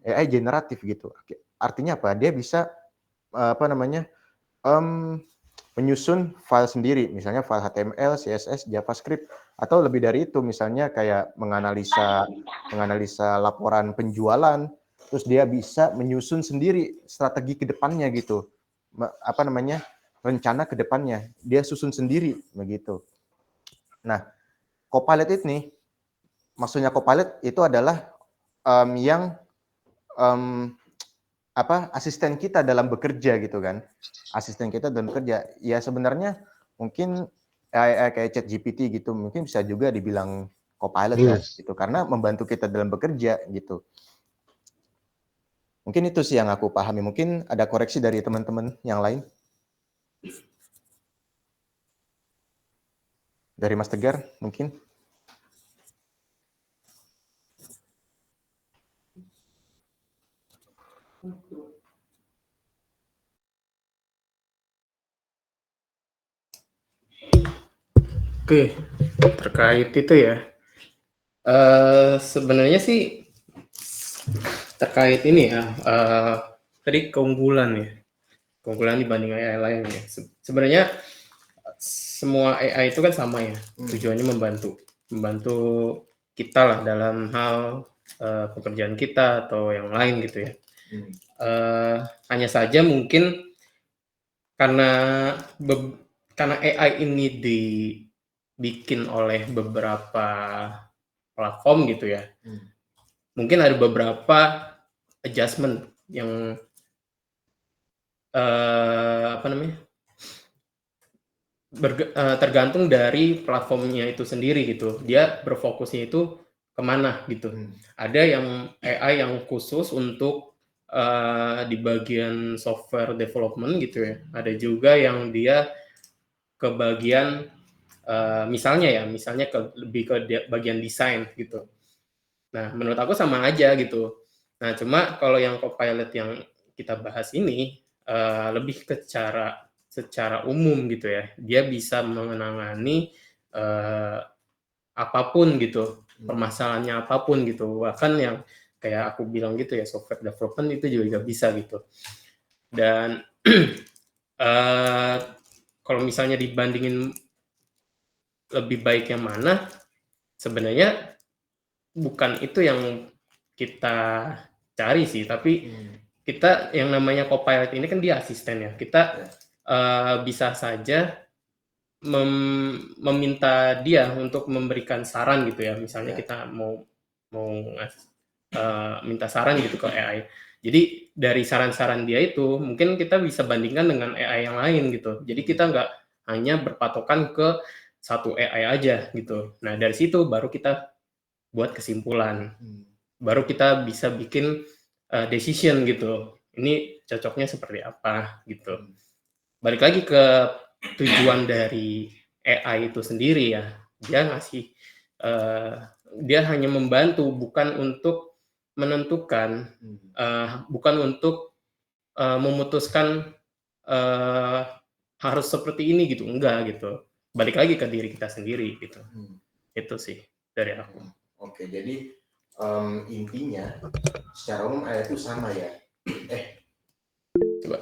AI generatif gitu. Artinya apa? Dia bisa menyusun file sendiri, misalnya file HTML, CSS, JavaScript, atau lebih dari itu, misalnya kayak menganalisa laporan penjualan, terus dia bisa menyusun sendiri strategi ke depannya gitu, rencana ke depannya, dia susun sendiri begitu. Nah, Copilot ini, maksudnya Copilot itu adalah asisten kita dalam bekerja gitu kan. Asisten kita dalam bekerja. Ya sebenarnya mungkin AI kayak ChatGPT gitu mungkin bisa juga dibilang Copilot ya gitu karena membantu kita dalam bekerja gitu. Mungkin itu sih yang aku pahami. Mungkin ada koreksi dari teman-teman yang lain. Dari Mas Tegar mungkin. Oke, terkait itu ya. Sebenarnya sih terkait ini ya, tadi keunggulan dibanding AI lain ya. Sebenarnya semua AI itu kan sama ya, tujuannya membantu kita lah dalam hal pekerjaan kita atau yang lain gitu ya. Hanya saja mungkin karena AI ini dibikin oleh beberapa platform gitu ya, mungkin ada beberapa adjustment yang tergantung dari platformnya itu sendiri gitu. Dia berfokusnya itu kemana gitu. Ada yang AI yang khusus untuk di bagian software development gitu ya. Ada juga yang dia ke bagian misalnya lebih ke bagian desain gitu. Nah, menurut aku sama aja gitu. Nah, cuma kalau yang Copilot yang kita bahas ini lebih ke secara umum gitu ya. Dia bisa menangani apapun gitu, permasalahannya apapun gitu. Bahkan yang kayak aku bilang gitu ya, software development itu juga bisa gitu. Dan kalau misalnya dibandingin lebih baik yang mana, sebenarnya bukan itu yang kita cari sih, tapi kita yang namanya Copilot ini kan dia asisten ya. Kita bisa saja meminta dia untuk memberikan saran gitu ya. Misalnya kita mau minta saran gitu ke AI. Jadi dari saran-saran dia itu mungkin kita bisa bandingkan dengan AI yang lain gitu. Jadi kita nggak hanya berpatokan ke satu AI aja gitu. Nah dari situ baru kita buat kesimpulan. Baru kita bisa bikin decision gitu. Ini cocoknya seperti apa gitu. Balik lagi ke tujuan dari AI itu sendiri ya. Dia ngasih dia hanya membantu, bukan untuk menentukan, bukan untuk memutuskan harus seperti ini gitu, enggak gitu. Balik lagi ke diri kita sendiri gitu. Itu sih dari aku. Oke, jadi intinya secara umum AI itu sama ya. Coba.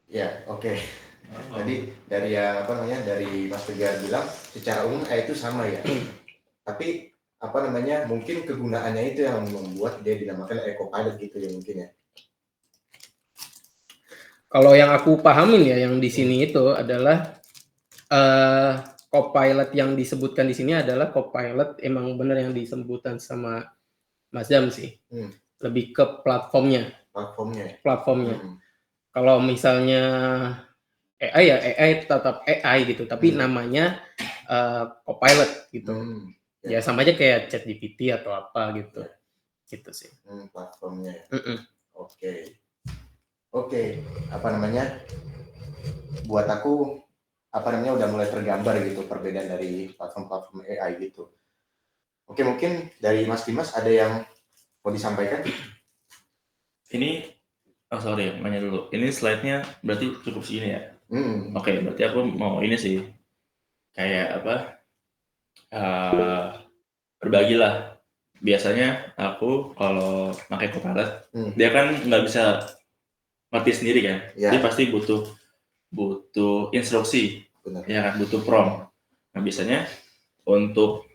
Ya, oke. Jadi dari yang apa namanya dari Mas Tegar bilang secara umum AI itu sama ya. Tapi apa namanya mungkin kegunaannya itu yang membuat dia dinamakan AI Copilot gitu ya mungkin ya. Kalau yang aku pahamin ya yang di sini itu adalah Copilot yang disebutkan di sini adalah Copilot emang benar yang disebutkan sama Mas Jam sih. Lebih ke platformnya. Kalau misalnya AI ya AI tetap AI gitu, tapi namanya Copilot gitu. Ya sama aja kayak ChatGPT atau apa gitu. Gitu sih. Platformnya. Oke. Apa namanya? Buat aku apa namanya udah mulai tergambar gitu perbedaan dari platform-platform AI gitu. Oke, mungkin dari Mas Dimas ada yang mau disampaikan? Ini sorry, nanya dulu. Ini slide-nya berarti cukup segini ya? Oke, berarti aku mau ini sih kayak apa? Berbagilah. Biasanya aku kalau pakai Copilot, dia kan nggak bisa ngerti sendiri kan? Dia pasti butuh instruksi, ya kan? Butuh prompt. Nah biasanya untuk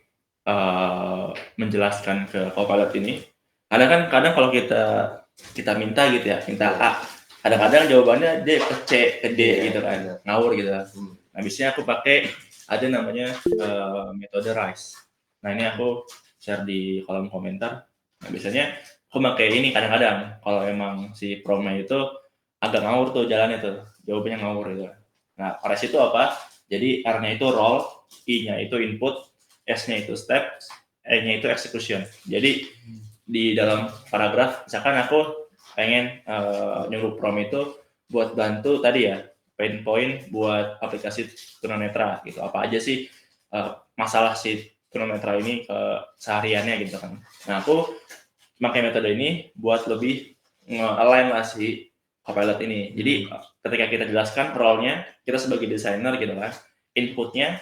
menjelaskan ke Copilot ini, kadang kalau kita minta gitu ya, minta A, kadang-kadang jawabannya dia ke C, ke D gitu kan, ngawur gitu. Nah biasanya aku pakai ada namanya metode RISE. Nah ini aku share di kolom komentar. Nah biasanya aku pakai ini kadang-kadang kalau emang si prompt-nya itu agak ngawur tuh jalannya tuh, jawabannya ngawur gitu. Nah RISE itu apa? Jadi R-nya itu role, I-nya itu input, S-nya itu step, E-nya itu execution. Jadi di dalam paragraf, misalkan aku pengen nyuruh prompt itu buat bantu tadi ya, pain point buat aplikasi tunanetra gitu. Apa aja sih masalah si tunanetra ini ke sehariannya gitu kan. Nah aku pakai metode ini buat lebih nge-align lah si Copilot ini. Jadi ketika kita jelaskan role-nya, kita sebagai desainer gitu kan, inputnya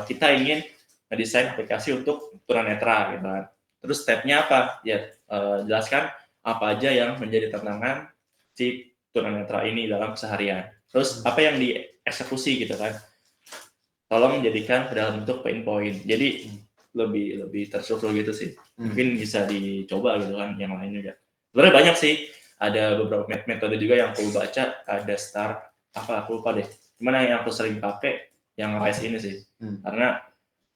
kita ingin ngedesain aplikasi untuk tunanetra gitu kan. Terus step-nya apa? Ya jelaskan apa aja yang menjadi tantangan si tunanetra ini dalam seharian. Terus apa yang dieksekusi gitu kan. Tolong jadikan dalam bentuk pain point. Jadi lebih terstruktur gitu sih. Mungkin bisa dicoba gitu kan yang lain juga. Sebenarnya banyak sih. Ada beberapa metode juga yang aku baca, ada STAR, aku lupa deh. Cuman yang aku sering pakai yang RISE ini sih. Karena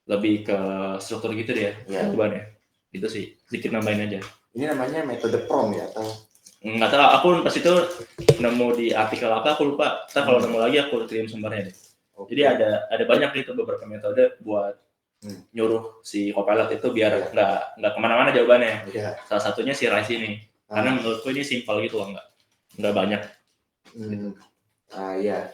lebih ke struktur gitu dia jawabannya. Itu sih, sedikit nambahin aja. Ini namanya metode prompt ya atau? Nggak tahu, aku pas itu nemu di artikel apa aku lupa. Ntar kalau nemu lagi aku kirim sumbernya deh. Jadi ada banyak gitu beberapa metode buat nyuruh si Copilot itu biar nggak kemana-mana jawabannya. Salah satunya si RISE ini. Karena menurutku ini simpel gitu loh, nggak banyak. Iya,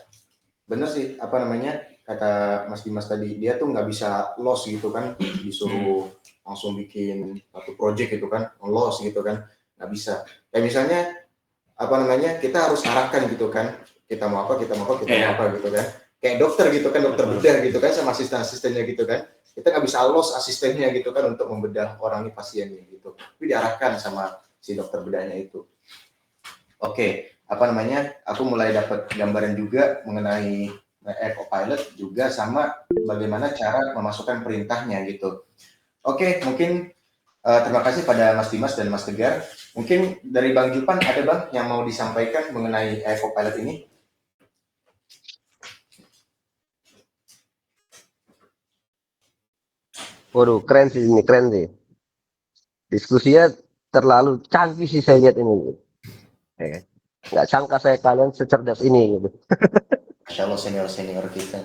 bener sih. Apa namanya kata Mas Dimas tadi, dia tuh nggak bisa loss gitu kan, disuruh langsung bikin satu project gitu kan, loss gitu kan, nggak bisa. Kayak misalnya apa namanya kita harus arahkan gitu kan, kita mau apa mau apa gitu kan. Kayak dokter gitu kan, dokter bedah gitu kan sama asisten-asistennya gitu kan. Kita nggak bisa loss asistennya gitu kan untuk membedah orang ini pasiennya gitu. Tapi diarahkan sama si dokter bedahnya itu. Oke, apa namanya? Aku mulai dapat gambaran juga mengenai AI Copilot juga sama bagaimana cara memasukkan perintahnya gitu. Oke, mungkin terima kasih pada Mas Dimas dan Mas Tegar. Mungkin dari Bang Jupan ada Bang yang mau disampaikan mengenai AI Copilot ini? Waduh, keren sih. Diskusinya terlalu canggih sih saya lihat ini. Nggak sangka saya kalian secerdas ini gitu. Masya Allah senior kita.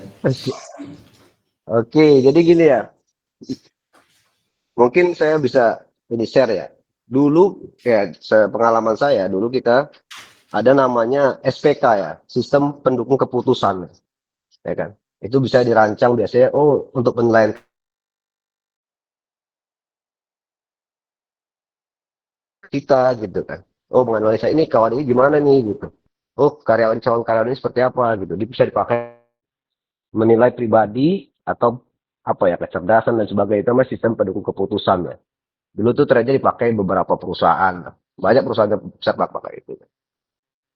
Oke, jadi gini ya. Mungkin saya bisa ini share ya. Dulu ya pengalaman saya dulu kita ada namanya SPK ya, sistem pendukung keputusan. Ya kan? Itu bisa dirancang biasanya, oh untuk penilaian kita gitu kan. Oh menganalisa ini kawan ini gimana nih gitu. Oh calon karyawan ini seperti apa gitu. Dia bisa dipakai menilai pribadi atau apa ya kecerdasan dan sebagainya. Itu namanya sistem pendukung keputusan ya. Dulu tuh trennya dipakai beberapa perusahaan. Banyak perusahaan yang besar pakai itu.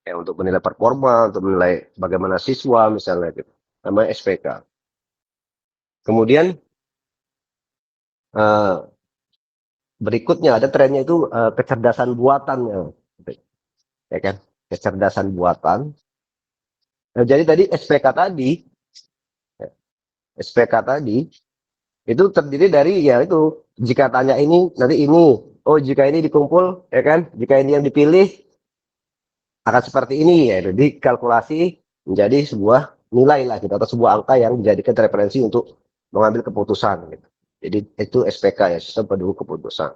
Ya, untuk menilai performa, untuk menilai bagaimana siswa misalnya gitu. Namanya SPK. Kemudian eh, berikutnya ada trennya itu kecerdasan buatan ya kan, kecerdasan buatan. Nah, jadi tadi SPK tadi itu terdiri dari ya itu jika tanya ini nanti ini, oh jika ini dikumpul ya kan, jika ini yang dipilih akan seperti ini ya, jadi kalkulasi menjadi sebuah nilai lah gitu atau sebuah angka yang dijadikan referensi untuk mengambil keputusan gitu. Jadi itu SPK ya, sistem pendukung keputusan.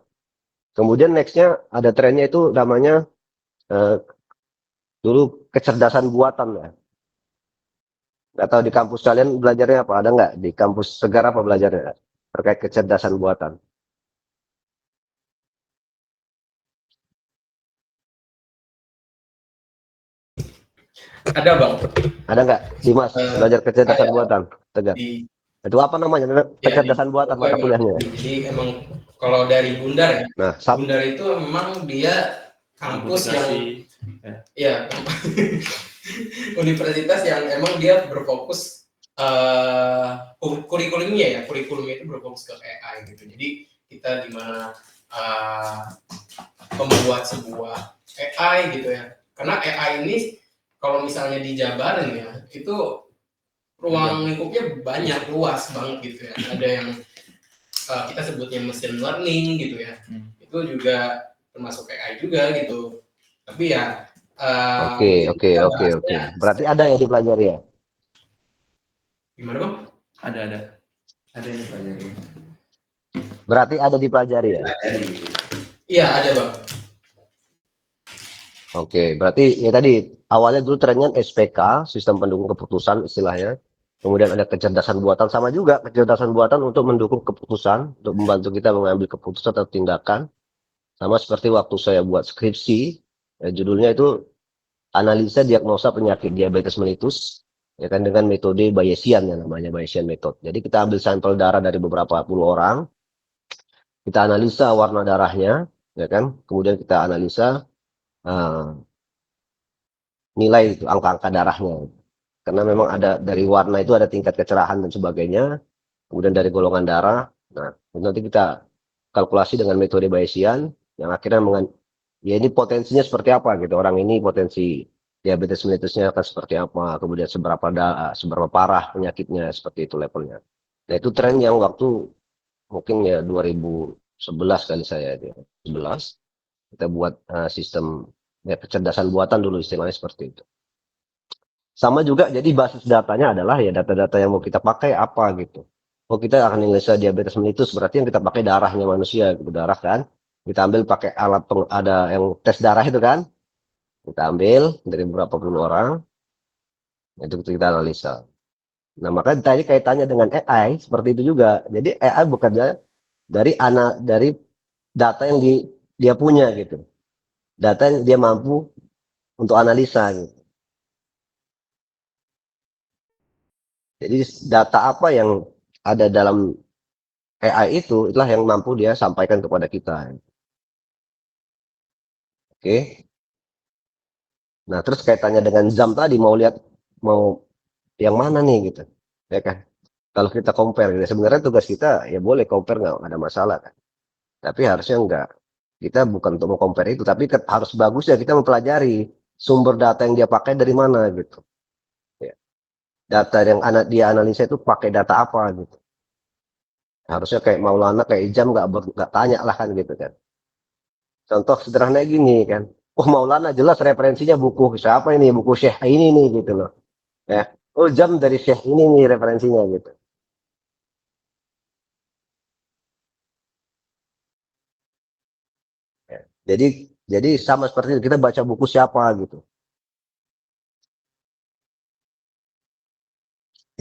Kemudian nextnya ada trennya itu namanya dulu kecerdasan buatan ya. Nggak tahu di kampus kalian belajarnya apa? Ada nggak di kampus Segar apa belajarnya terkait kecerdasan buatan? Ada Bang. Ada nggak, Dimas, belajar kecerdasan buatan? Tegar. Di Itu apa namanya? Kecerdasan buatan mata kuliahnya. Jadi emang kalau dari Gundar ya, Nah, Gundar itu memang dia kampus yang ya universitas yang emang dia berfokus kurikulumnya itu berfokus ke AI gitu. Jadi kita dimana membuat sebuah AI gitu ya. Karena AI ini kalau misalnya dijabarin ya, itu ruang lingkupnya banyak, luas banget gitu ya. Ada yang kita sebutnya machine learning gitu ya. Itu juga termasuk AI juga gitu. Tapi ya Oke. Berarti ada yang dipelajari ya? Gimana Bang? Ada yang dipelajari. Berarti ada dipelajari ya? Iya ada Bang. Oke, berarti ya tadi awalnya dulu trennya SPK, sistem pendukung keputusan istilahnya. Kemudian ada kecerdasan buatan, sama juga kecerdasan buatan untuk mendukung keputusan, untuk membantu kita mengambil keputusan atau tindakan. Sama seperti waktu saya buat skripsi, judulnya itu analisa diagnosa penyakit diabetes mellitus, ya kan, dengan metode Bayesian ya, namanya Bayesian method. Jadi kita ambil sampel darah dari beberapa puluh orang, kita analisa warna darahnya, ya kan, kemudian kita analisa nilai itu angka-angka darahnya. Karena memang ada dari warna itu ada tingkat kecerahan dan sebagainya, kemudian dari golongan darah. Nah, nanti kita kalkulasi dengan metode Bayesian yang akhirnya ya ini potensinya seperti apa gitu. Orang ini potensi diabetes mellitusnya akan seperti apa, kemudian seberapa parah penyakitnya, seperti itu levelnya. Nah, itu tren yang waktu mungkin ya 2011 kali saya ya, 11 kita buat sistem ya kecerdasan buatan dulu istilahnya seperti itu. Sama juga jadi basis datanya adalah ya data-data yang mau kita pakai apa gitu. Oh kita akan analisa diabetes mellitus, berarti yang kita pakai darahnya manusia gitu, darah kan. Kita ambil pakai alat ada yang tes darah itu kan. Kita ambil dari beberapa puluh orang, itu kita analisa. Nah makanya tadi kaitannya dengan AI seperti itu juga. Jadi AI bekerja dari data yang dia punya gitu. Data yang dia mampu untuk analisa gitu. Jadi data apa yang ada dalam AI itulah yang mampu dia sampaikan kepada kita. Oke. Nah, terus kaitannya dengan jam tadi mau yang mana nih gitu. Ya kan? Kalau kita compare, sebenarnya tugas kita ya boleh compare, nggak ada masalah kan. Tapi harusnya enggak. Kita bukan untuk mau compare itu, tapi harus bagus ya kita mempelajari sumber data yang dia pakai dari mana gitu. Ya. Data yang dia analisa itu pakai data apa gitu. Harusnya kayak Maulana kayak Ijam nggak tanya lah kan gitu kan. Contoh sederhana gini kan. Oh Maulana jelas referensinya buku siapa ini, buku Syekh ini nih gitu loh. Ya. Oh Jam dari Syekh ini nih referensinya gitu. Ya. Jadi sama seperti itu, kita baca buku siapa gitu.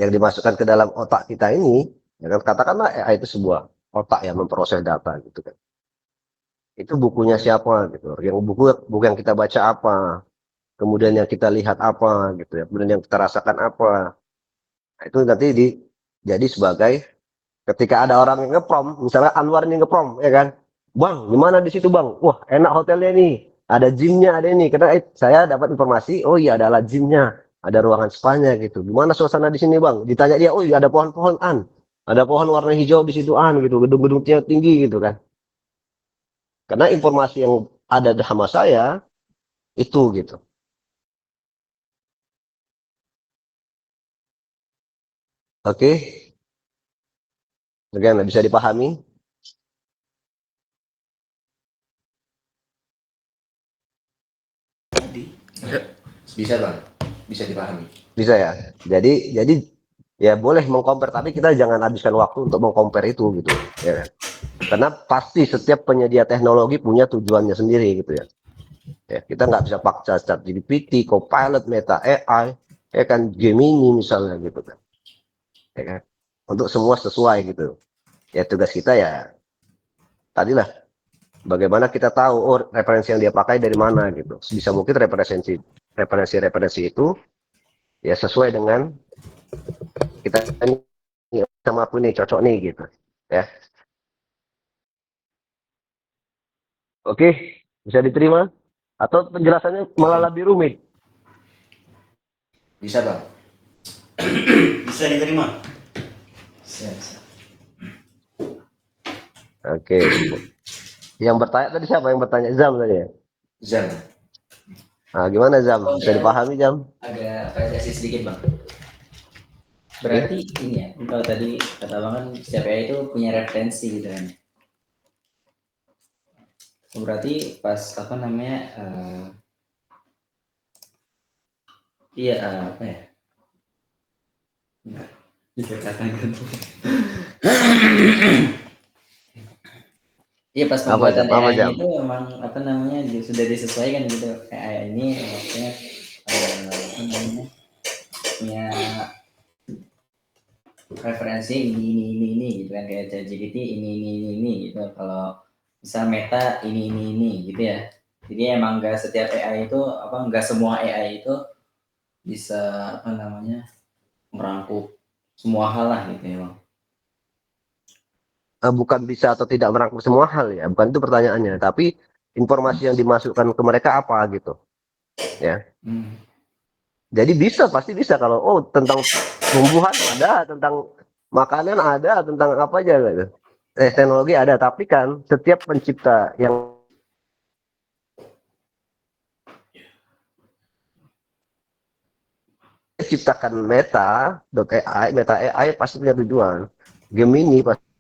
yang dimasukkan ke dalam otak kita ini, ya kan, katakanlah AI itu sebuah otak yang memproses data gitu kan. Itu bukunya siapa gitu, yang buku yang kita baca apa, kemudian yang kita lihat apa gitu ya, kemudian yang kita rasakan apa. Nah, itu nanti jadi sebagai ketika ada orang yang ngeprom, misalnya Anwar ini ngeprom, ya kan, Bang, gimana di situ Bang? Wah, enak hotelnya nih, ada gymnya, ada ini. Karena saya dapat informasi, oh iya ada gymnya, ada ruangan spanya gitu. Gimana suasana di sini Bang? Ditanya dia, oh iya ada pohon-pohon ada pohon warna hijau di situ gitu, gedung-gedungnya tinggi gitu kan. Karena informasi yang ada sama saya itu gitu. Oke, bagaimana bisa dipahami? Bisa Bang, bisa dipahami. Bisa ya. Jadi ya boleh mengcompare, tapi kita jangan habiskan waktu untuk mengcompare itu gitu ya kan? Karena pasti setiap penyedia teknologi punya tujuannya sendiri gitu ya. Ya, kita nggak bisa paksa ChatGPT, Copilot, Meta AI, ya kan, Gemini misalnya gitu kan. Ya kan? Untuk semua sesuai gitu. Ya tugas kita ya tadilah bagaimana kita tahu oh referensi yang dia pakai dari mana gitu. Bisa mungkin referensi itu ya sesuai dengan kita ini sama aku nih cocok nih gitu ya. Oke, bisa diterima atau penjelasannya malah lebih rumit? Bisa Bang. Bisa diterima. Bisa. Oke. Yang bertanya tadi siapa yang bertanya? Zam tadi ya? Zam. Nah, gimana Zam? Bisa dipahami Zam? Agak variasi sedikit Bang. Berarti ini ya, kalau tadi kata Bang kan setiap AI itu punya referensi gitu kan. Berarti pas apa namanya apa ya? Bisa katakan. Iya pas pembuatan AI itu emang apa namanya sudah disesuaikan gitu. Kayak AI ini maksudnya apa namanya punya referensi ini gitu kan, kayak ChatGPT ini gitu. Kalau misal Meta ini gitu ya. Jadi emang nggak setiap AI itu nggak semua AI itu bisa apa namanya merangkup semua hal lah gitu ya Bang. Bukan bisa atau tidak merangkum semua hal ya, bukan itu pertanyaannya, tapi informasi yang dimasukkan ke mereka apa gitu ya. Jadi pasti bisa kalau tentang tumbuhan ada, tentang makanan ada, tentang apa aja gitu. Teknologi ada, tapi kan setiap pencipta yang ciptakan Meta AI pasti punya tujuan. Gemini pasti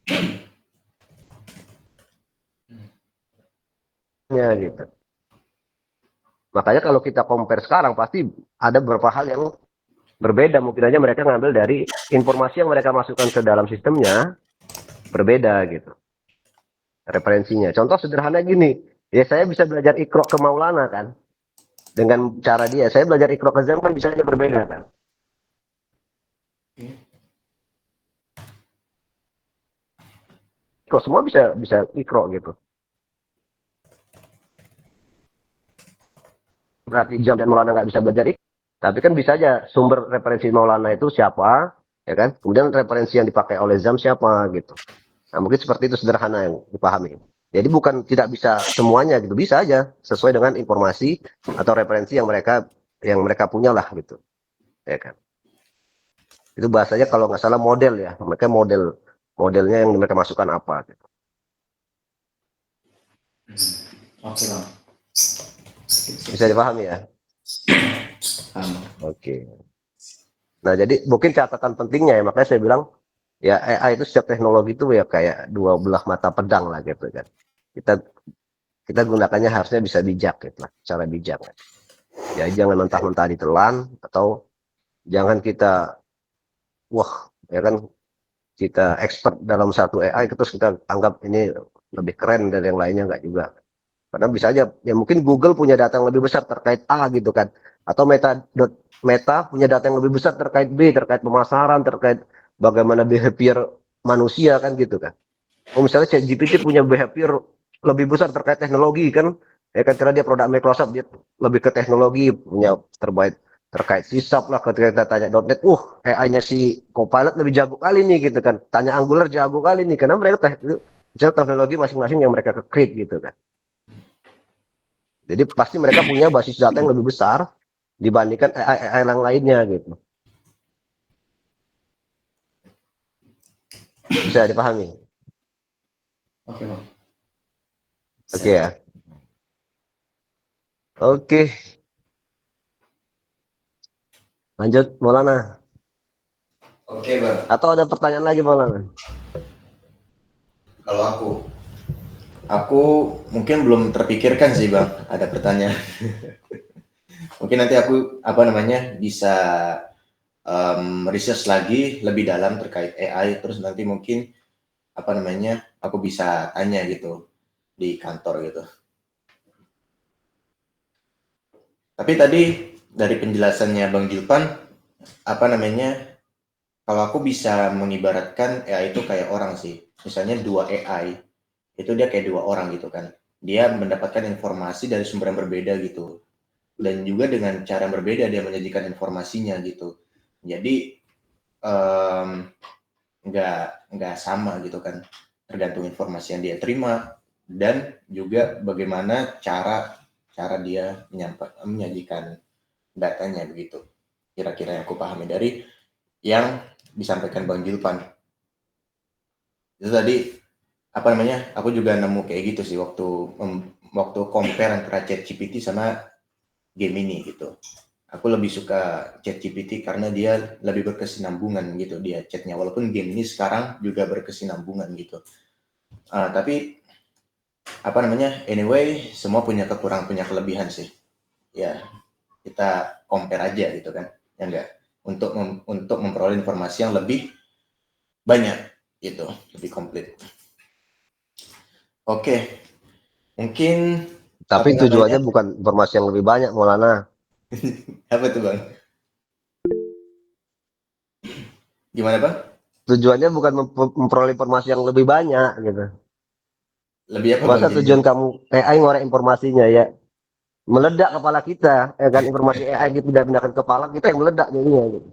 gitu. Makanya kalau kita compare sekarang pasti ada beberapa hal yang berbeda. Mungkin aja mereka ngambil dari informasi yang mereka masukkan ke dalam sistemnya berbeda gitu referensinya. Contoh sederhana gini, ya saya bisa belajar Iqra ke Maulana kan dengan cara dia. Saya belajar Iqra ke Zam kan bisa aja berbeda kan. Kok semua bisa Iqra gitu. Berarti Zam dan Maulana nggak bisa belajar Iqra, tapi kan bisa aja sumber referensi Maulana itu siapa, ya kan? Kemudian referensi yang dipakai oleh Zam siapa gitu. Nah, mungkin seperti itu sederhana yang dipahami. Jadi bukan tidak bisa semuanya gitu, bisa aja sesuai dengan informasi atau referensi yang mereka punya lah gitu, ya kan? Itu bahasanya kalau nggak salah model ya, mereka modelnya yang mereka masukkan apa gitu. Oke Bang. Bisa dipahami ya? Oke. Nah jadi mungkin catatan pentingnya ya, makanya saya bilang ya AI itu setiap teknologi itu ya kayak dua belah mata pedang lah gitu kan. Kita gunakannya harusnya bisa bijak gitu lah, secara bijak. Ya jangan mentah-mentah ditelan, atau jangan kita ya kan kita expert dalam satu AI terus kita anggap ini lebih keren dari yang lainnya, enggak juga. Karena bisa aja ya mungkin Google punya data yang lebih besar terkait A gitu kan. Atau Meta punya data yang lebih besar terkait terkait pemasaran, terkait bagaimana behavior manusia kan gitu kan. Oh misalnya ChatGPT punya behavior lebih besar terkait teknologi kan, ya kan karena dia produk Microsoft, dia lebih ke teknologi, punya terkait C# lah, ketika kita tanya .NET, AI-nya si Copilot lebih jago kali nih gitu kan, tanya Angular jago kali nih, karena mereka teknologi masing-masing yang mereka create gitu kan. Jadi pasti mereka punya basis data yang lebih besar dibandingkan AI yang lainnya gitu. Bisa dipahami? Oke Bang. Oke ya. Oke. Lanjut Maulana. Oke Bang, Atau ada pertanyaan lagi Maulana? kalau aku mungkin belum terpikirkan sih Bang, ada pertanyaan. Mungkin nanti aku bisa research lagi lebih dalam terkait AI, terus nanti mungkin aku bisa tanya gitu di kantor gitu. Tapi tadi dari penjelasannya Bang Julpan, kalau aku bisa mengibaratkan AI itu kayak orang sih. Misalnya 2 AI, itu dia kayak 2 orang gitu kan. Dia mendapatkan informasi dari sumber yang berbeda gitu. Dan juga dengan cara yang berbeda dia menyajikan informasinya gitu. Jadi nggak sama gitu kan. Tergantung informasi yang dia terima dan juga bagaimana cara dia menyajikan datanya begitu. Kira-kira yang aku pahami dari yang disampaikan Bang Julpan. Itu tadi aku juga nemu kayak gitu sih waktu compare antara ChatGPT sama Gemini gitu. Aku lebih suka ChatGPT karena dia lebih berkesinambungan gitu dia chatnya, walaupun Gemini sekarang juga berkesinambungan gitu. Tapi anyway semua punya kekurangan punya kelebihan sih. Ya kita compare aja gitu kan, ya enggak, untuk memperoleh informasi yang lebih banyak gitu, lebih komplit. Oke, mungkin Tapi tujuannya bukan informasi yang lebih banyak Maulana. Apa tuh Bang? Gimana Bang? Tujuannya bukan memperoleh informasi yang lebih banyak gitu. Lebih apa Masa Bang? tujuan kamu AI ngorek informasinya ya meledak kepala kita, ya kan, informasi AI gitu tidak pindahkan kepala kita yang meledak jadinya gitu.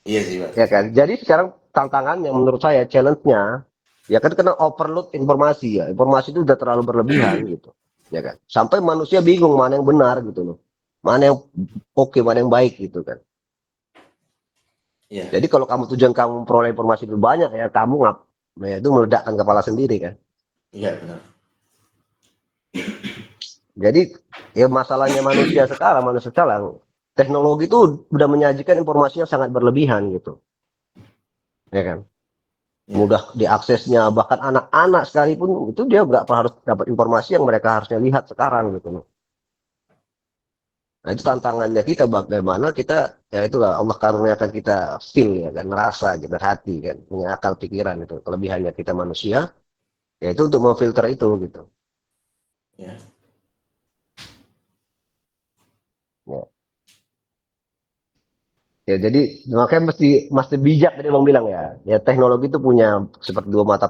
Iya sih Bang. Ya kan. Jadi sekarang tantangannya menurut saya, challenge-nya ya kan kena overload informasi ya. Informasi itu udah terlalu berlebihan gitu. Ya kan. Sampai manusia bingung mana yang benar gitu loh. Mana yang oke, mana yang baik gitu kan. Iya. Jadi kalau tujuan kamu memperoleh informasi lebih banyak ya kamu ya itu meledakkan kepala sendiri kan. Iya benar. Jadi ya masalahnya manusia sekarang teknologi itu udah menyajikan informasi yang sangat berlebihan gitu. Ya kan. Mudah diaksesnya, bahkan anak-anak sekalipun itu dia nggak harus dapat informasi yang mereka harusnya lihat sekarang gitu loh. Nah itu tantangannya kita, bagaimana kita, ya itulah Allah karuniakan kita feel ya kan, ngerasa gitu, hati kan, punya akal pikiran, itu kelebihannya kita manusia, yaitu untuk memfilter itu gitu. Ya. Ya jadi makanya mesti bijak tadi Bang bilang ya. Ya teknologi itu punya seperti dua mata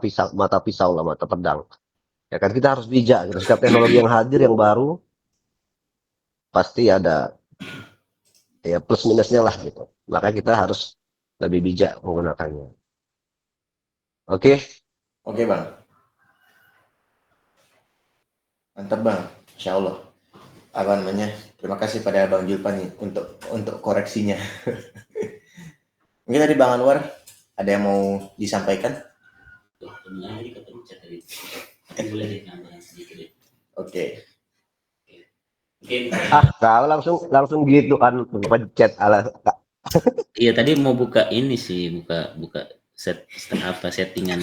pisau lah, mata pedang. Ya kan kita harus bijak gitu. Setiap teknologi yang hadir yang baru pasti ada ya plus minusnya lah gitu. Makanya kita harus lebih bijak menggunakannya. Oke. Oke Bang. Mantap Bang. Insya Allah. Terima kasih pada Bang Julpan nih untuk koreksinya. Mungkin tadi Bang Anwar ada yang mau disampaikan? Oke. Kalau langsung gitu kan pencet ala. Iya tadi mau buka ini sih, buka settingan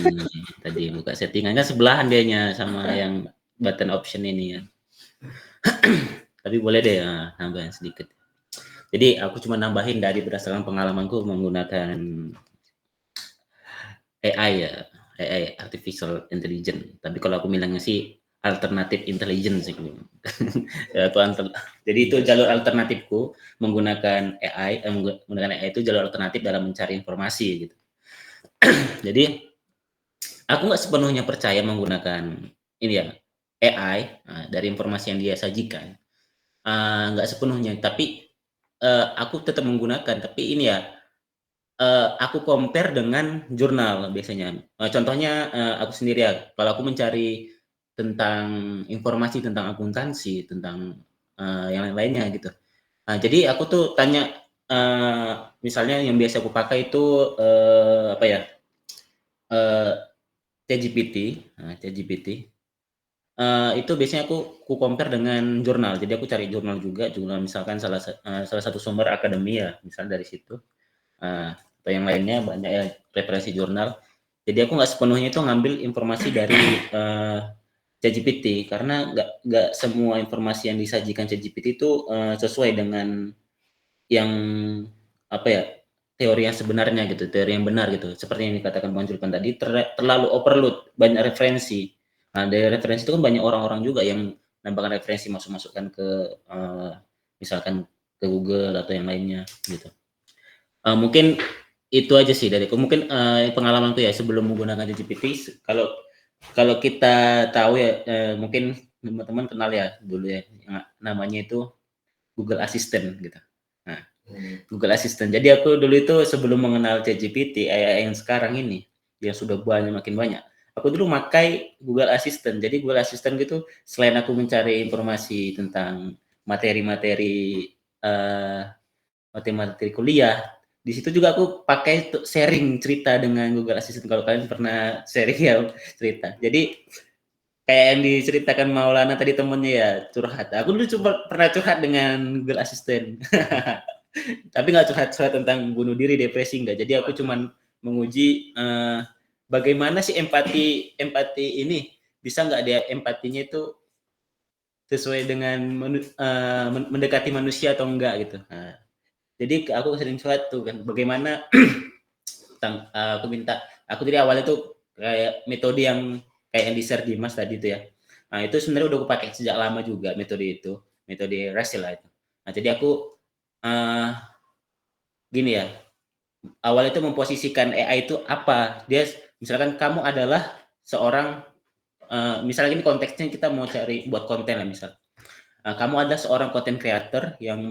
tadi, buka settingan kan sebelahan dianya sama yang button option ini ya. Tapi boleh deh nambahin sedikit. Jadi aku cuma nambahin dari berdasarkan pengalamanku menggunakan AI ya, AI artificial intelligence. Tapi kalau aku bilangnya sih alternative intelligence gitu. Jadi itu jalur alternatifku menggunakan AI, menggunakan AI itu jalur alternatif dalam mencari informasi gitu. Jadi aku nggak sepenuhnya percaya menggunakan ini ya AI dari informasi yang dia sajikan, nggak sepenuhnya. Tapi aku tetap menggunakan. Tapi ini ya aku compare dengan jurnal biasanya. Contohnya aku sendiri ya, kalau aku mencari tentang informasi tentang akuntansi, tentang yang lain-lainnya gitu. Jadi aku tuh tanya, misalnya yang biasa aku pakai itu apa ya? ChatGPT. Itu biasanya aku compare dengan jurnal. Jadi aku cari jurnal juga, jurnal misalkan salah satu sumber akademia, misalnya dari situ. Atau yang lainnya banyak ya referensi jurnal. Jadi aku nggak sepenuhnya itu ngambil informasi dari ChatGPT karena nggak semua informasi yang disajikan ChatGPT itu sesuai dengan yang apa ya teori yang sebenarnya gitu, teori yang benar gitu. Seperti yang dikatakan Bang Julpan tadi, terlalu overload, banyak referensi. Nah, dari referensi itu kan banyak orang-orang juga yang nambahkan referensi, masukkan ke misalkan ke Google atau yang lainnya gitu. Mungkin itu aja sih dariku. Mungkin pengalamanku ya sebelum menggunakan ChatGPT. Kalau kita tahu ya, mungkin teman-teman kenal ya dulu ya, yang namanya itu Google Assistant gitu. Nah, Google Assistant. Jadi aku dulu itu sebelum mengenal ChatGPT, AI yang sekarang ini, yang sudah makin banyak, aku dulu pakai Google Assistant. Jadi Google Assistant gitu, selain aku mencari informasi tentang materi-materi kuliah, di situ juga aku pakai sharing cerita dengan Google Assistant. Kalau kalian pernah sharing ya cerita. Jadi kayak yang diceritakan Maulana tadi temennya ya curhat. Aku dulu pernah curhat dengan Google Assistant. Tapi nggak curhat tentang bunuh diri, depresi enggak. Jadi aku cuman menguji bagaimana sih empati ini bisa nggak dia empatinya itu sesuai dengan mendekati manusia atau enggak gitu. Nah, jadi aku sering curhat tuh kan bagaimana aku dari awal itu kayak metode yang kayak yang di-share Dimas tadi itu ya. Nah, itu sebenarnya udah aku pakai sejak lama juga metode itu, metode Russell lah itu. Nah, jadi aku gini ya, awal itu memposisikan AI itu apa? Dia misalkan kamu adalah seorang misalnya ini konteksnya kita mau cari buat konten lah misal. Kamu adalah seorang content creator yang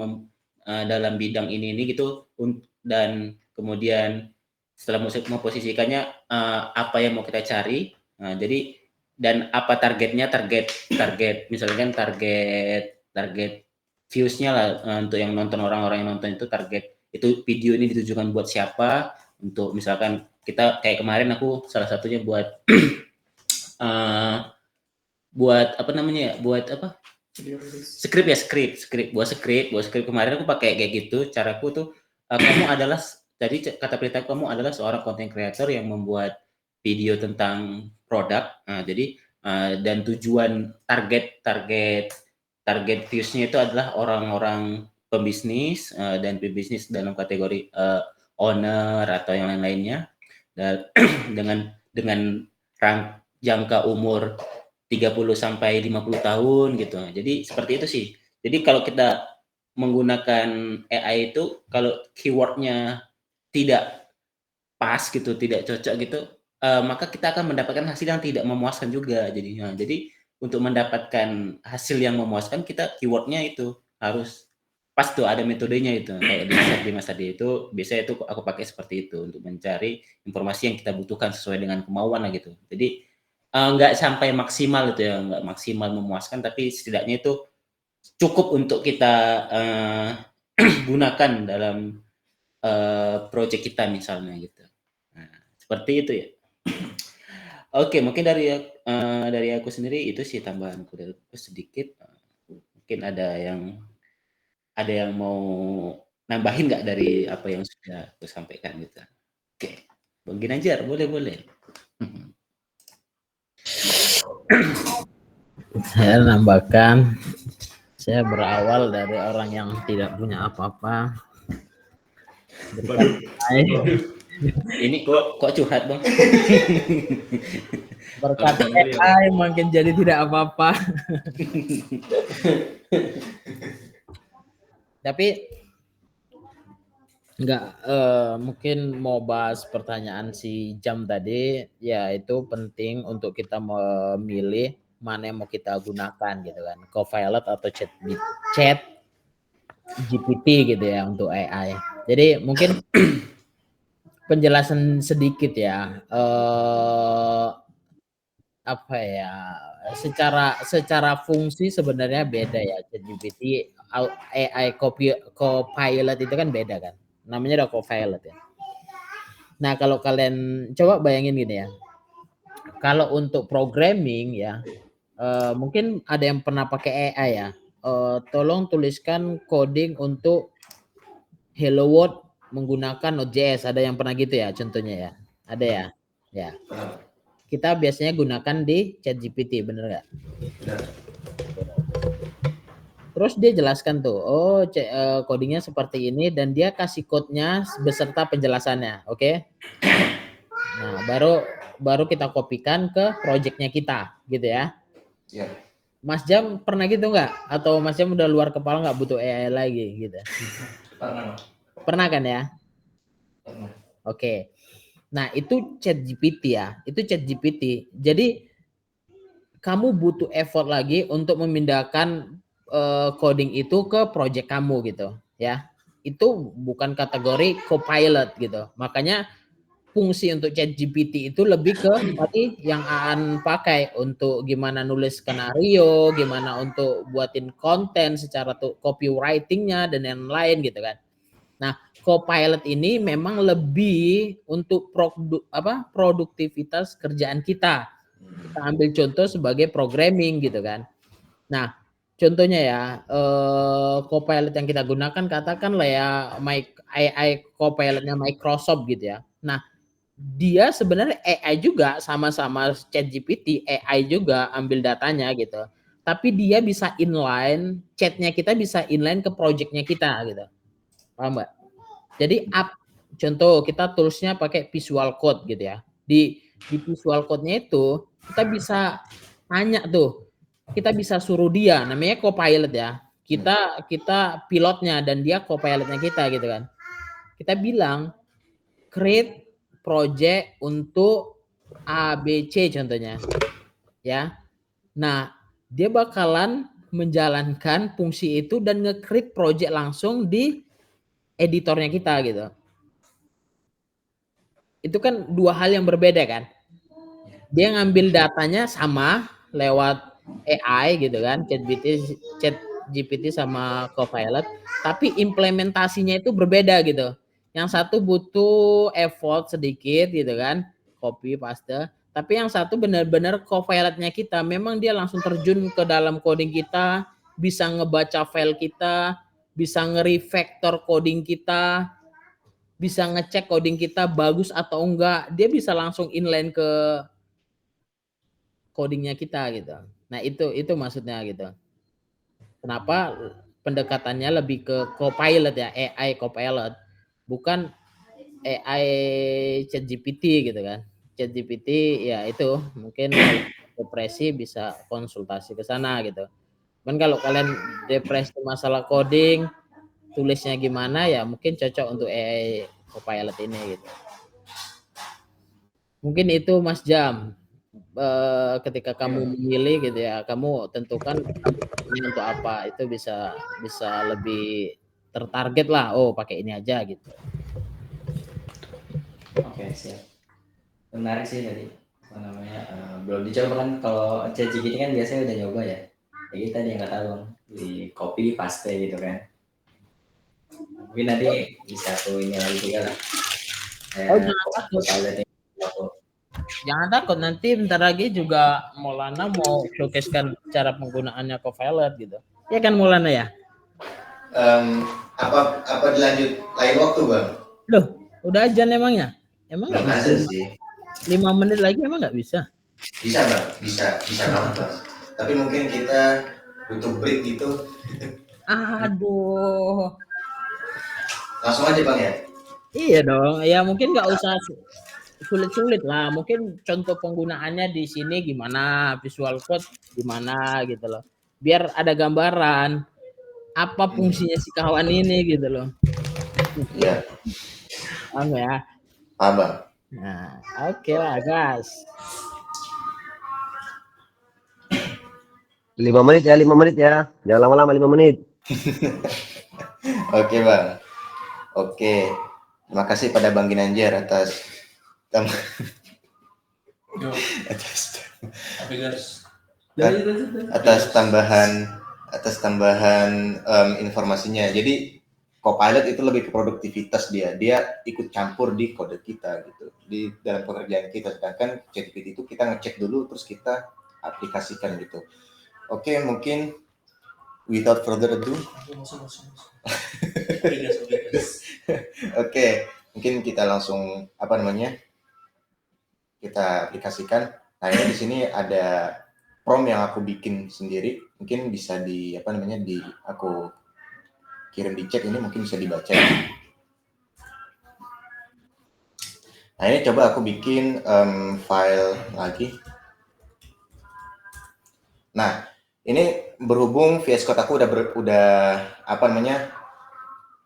dalam bidang ini gitu dan kemudian setelah memposisikannya apa yang mau kita cari. Jadi dan apa targetnya, target misalkan target views-nya lah untuk yang nonton, orang-orang yang nonton itu target itu video ini ditujukan buat siapa, untuk misalkan kita kayak kemarin aku salah satunya buat buat apa namanya ya, buat apa skrip buat skrip kemarin aku pakai kayak gitu. Caraku tuh kamu adalah, jadi kata berita kamu adalah seorang content creator yang membuat video tentang produk. Jadi dan tujuan target views-nya itu adalah orang-orang pembisnis dan pembisnis dalam kategori owner atau yang lain-lainnya, dan dengan jangka umur 30 sampai 50 tahun gitu. Jadi seperti itu sih. Jadi kalau kita menggunakan AI itu, kalau keywordnya tidak pas gitu, tidak cocok gitu, maka kita akan mendapatkan hasil yang tidak memuaskan juga jadinya. Jadi untuk mendapatkan hasil yang memuaskan, kita keywordnya itu harus pas tuh, ada metodenya itu. Kayak di masa tadi itu, biasanya itu aku pakai seperti itu untuk mencari informasi yang kita butuhkan sesuai dengan kemauan lah gitu. Jadi nggak sampai maksimal itu ya, nggak maksimal memuaskan, tapi setidaknya itu cukup untuk kita gunakan dalam project kita misalnya gitu. Nah, seperti itu ya. Oke, mungkin dari aku sendiri itu sih tambahanku dari sedikit. Mungkin ada yang mau nambahin nggak dari apa yang sudah aku sampaikan gitu. Oke, Bang Ginanjar, boleh. Saya nambahkan, saya berawal dari orang yang tidak punya apa-apa, Ini kok curhat bang? Berkata AI makin jadi tidak apa-apa. Tapi enggak, mungkin mau bahas pertanyaan si Jam tadi, ya itu penting untuk kita memilih mana yang mau kita gunakan gitu kan, Copilot atau Chat GPT gitu ya untuk AI. Jadi mungkin penjelasan sedikit ya, apa ya, secara fungsi sebenarnya beda ya. ChatGPT, AI Copilot itu kan beda kan, namanya udah Copilot ya. Nah kalau kalian coba bayangin gini ya, kalau untuk programming ya, mungkin ada yang pernah pakai AI ya, tolong tuliskan coding untuk Hello World menggunakan Node.js, ada yang pernah gitu ya contohnya ya, ada ya, ya. Kita biasanya gunakan di ChatGPT, bener nggak? Terus dia jelaskan tuh, oh codingnya seperti ini dan dia kasih code-nya beserta penjelasannya, oke? Nah baru kita kopikan ke project-nya kita, gitu ya? Iya. Mas Jam pernah gitu nggak? Atau Mas Jam udah luar kepala nggak butuh AI lagi gitu? Pernah. Pernah kan ya? Pernah. Oke. Nah itu ChatGPT ya, itu ChatGPT. Jadi kamu butuh effort lagi untuk memindahkan coding itu ke project kamu gitu ya. Itu bukan kategori Copilot gitu. Makanya fungsi untuk ChatGPT itu lebih ke tadi yang Aan pakai untuk gimana nulis skenario, gimana untuk buatin konten secara copywriting-nya dan yang lain gitu kan. Nah, Copilot ini memang lebih untuk produktivitas kerjaan kita. Kita ambil contoh sebagai programming gitu kan. Nah, contohnya ya, Copilot yang kita gunakan katakanlah ya AI Copilot-nya Microsoft gitu ya. Nah, dia sebenarnya AI juga, sama-sama ChatGPT, AI juga ambil datanya gitu. Tapi dia bisa inline, chatnya kita bisa inline ke project-nya kita gitu. Paham nggak? Jadi contoh kita toolsnya pakai Visual Code gitu ya. Di Visual Code-nya itu kita bisa tanya tuh, kita bisa suruh dia, namanya Copilot ya. Kita pilotnya dan dia Copilotnya kita gitu kan. Kita bilang create project untuk ABC contohnya, ya. Nah, dia bakalan menjalankan fungsi itu dan nge-create project langsung di editornya kita gitu. Itu kan dua hal yang berbeda kan. Dia ngambil datanya sama lewat AI gitu kan, ChatGPT sama Copilot, tapi implementasinya itu berbeda gitu. Yang satu butuh effort sedikit gitu kan, copy paste, tapi yang satu benar-benar Copilot-nya kita, memang dia langsung terjun ke dalam coding kita, bisa ngebaca file kita, bisa nge-refactor coding kita, bisa ngecek coding kita bagus atau enggak, dia bisa langsung inline ke codingnya kita gitu. Nah itu maksudnya gitu. Kenapa pendekatannya lebih ke Copilot ya, AI Copilot, bukan AI ChatGPT gitu kan. ChatGPT ya itu mungkin depresi bisa konsultasi ke sana gitu. Cuman kalau kalian depresi masalah coding, tulisnya gimana ya mungkin cocok untuk AI Copilot ini gitu. Mungkin itu Mas Jam, ketika kamu memilih gitu ya, kamu tentukan ini untuk apa, itu bisa lebih tertarget lah, oh pakai ini aja gitu. Oke, siap. Menarik sih tadi. Apa namanya? Belum dicoba kan, kalau ChatGPT kan biasanya udah nyoba ya. Jadi tadi nggak tahu di copy paste gitu kan. Mungkin nanti bisa aku ini lagi juga lah. Jangan takut, nanti bentar lagi juga Maulana mau showcasekan cara penggunaannya Copilot gitu. Ya kan Maulana ya? Apa dilanjut lain waktu Bang? Loh, udah ajan emangnya? Emang nggak bisa? Sih. 5 menit lagi emang nggak bisa? Bisa Bang, bisa banget Bang. Tapi mungkin kita butuh break gitu. Aduh. Langsung aja Bang ya? Iya dong, ya mungkin nggak usah sulit-sulit lah. Mungkin contoh penggunaannya di sini gimana, visual code gimana gitu loh. Biar ada gambaran apa fungsinya si kawan ini gitu loh. Iya, Paham ya? paham Bang. Nah, oke lah, guys. 5 menit ya, 5 menit ya. Jangan lama-lama 5 menit. Oke Bang. Oke. Terima kasih pada Bang Ginanjar atas atas tambahan informasinya. Jadi Copilot itu lebih ke produktivitas dia ikut campur di kode kita gitu, di dalam pekerjaan kita. Sedangkan ChatGPT itu kita ngecek dulu terus kita aplikasikan gitu. Oke, mungkin without further ado, oke, mungkin kita langsung kita aplikasikan. Nah, ini di sini ada prompt yang aku bikin sendiri, mungkin bisa aku kirim di chat, ini mungkin bisa dibaca. Nah, ini coba aku bikin file lagi. Nah, ini berhubung VS Code aku udah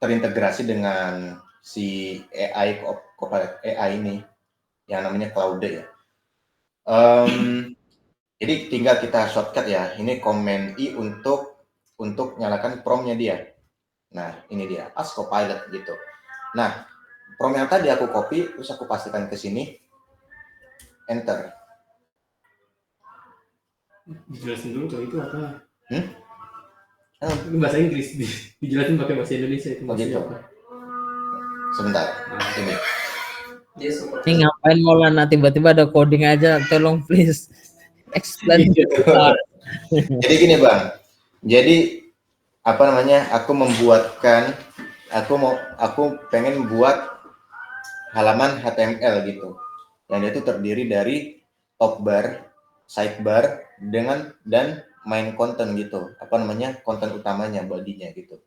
terintegrasi dengan si Copilot AI ini yang namanya Claude ya. Jadi tinggal kita shortcut ya. Ini Command I untuk nyalakan prompt-nya dia. Nah, ini dia, Ask Copilot gitu. Nah, prompt yang tadi aku copy, terus aku pastikan ke sini, enter. Dijelasin dulu kalau itu apa? Itu bahasa Inggris, dijelasin pakai bahasa Indonesia itu maksudnya gitu. apa? Sebentar, ini. Ini ngapain Maulana tiba-tiba ada coding aja, tolong please explain. Jadi gini Bang, jadi aku pengen buat halaman HTML gitu, yang itu terdiri dari top bar, sidebar dan main content gitu, konten utamanya, bodinya gitu.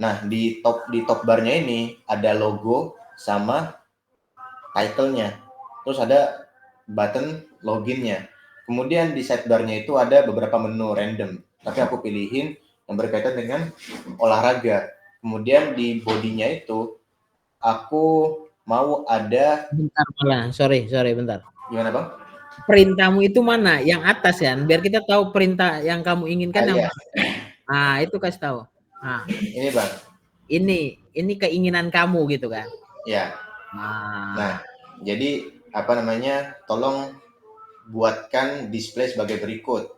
Nah, di top barnya ini ada logo sama title-nya, terus ada button loginnya. Kemudian di sidebar-nya itu ada beberapa menu random, tapi aku pilihin yang berkaitan dengan olahraga. Kemudian di bodinya itu aku mau ada. Bentar malah, sorry bentar. Gimana Bang? Perintahmu itu mana? Yang atas ya, biar kita tahu perintah yang kamu inginkan yang mana. Nah, itu kasih tahu. Nah, ini Bang. Ini keinginan kamu gitu kan? Ya. Nah, jadi tolong buatkan display sebagai berikut.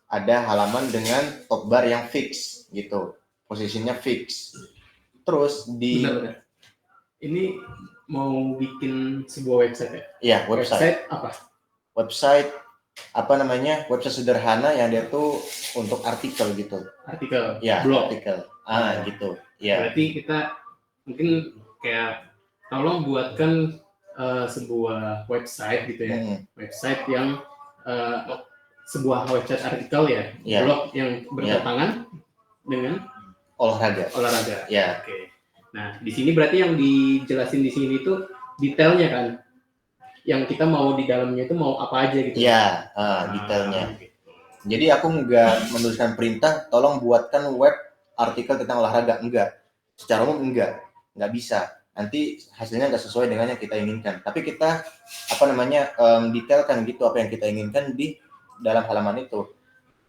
Ada halaman dengan top bar yang fix gitu, posisinya fix. Terus di Benar. Ini mau bikin sebuah website ya? Iya, website apa? Website website sederhana yang dia tuh untuk artikel gitu. Artikel, ya, blog. Artikel. Gitu. Ya. Berarti kita mungkin kayak tolong buatkan sebuah website gitu ya. Website yang sebuah website artikel ya, blog yang bertentangan dengan olahraga. Ya. Oke. Nah, di sini berarti yang dijelasin di sini itu detailnya kan, yang kita mau di dalamnya itu mau apa aja gitu. Ya, detailnya. Jadi aku nggak menuliskan perintah, tolong buatkan web artikel tentang olahraga, enggak. Secara umum enggak bisa. Nanti hasilnya nggak sesuai dengan yang kita inginkan. Tapi kita detailkan gitu apa yang kita inginkan di dalam halaman itu.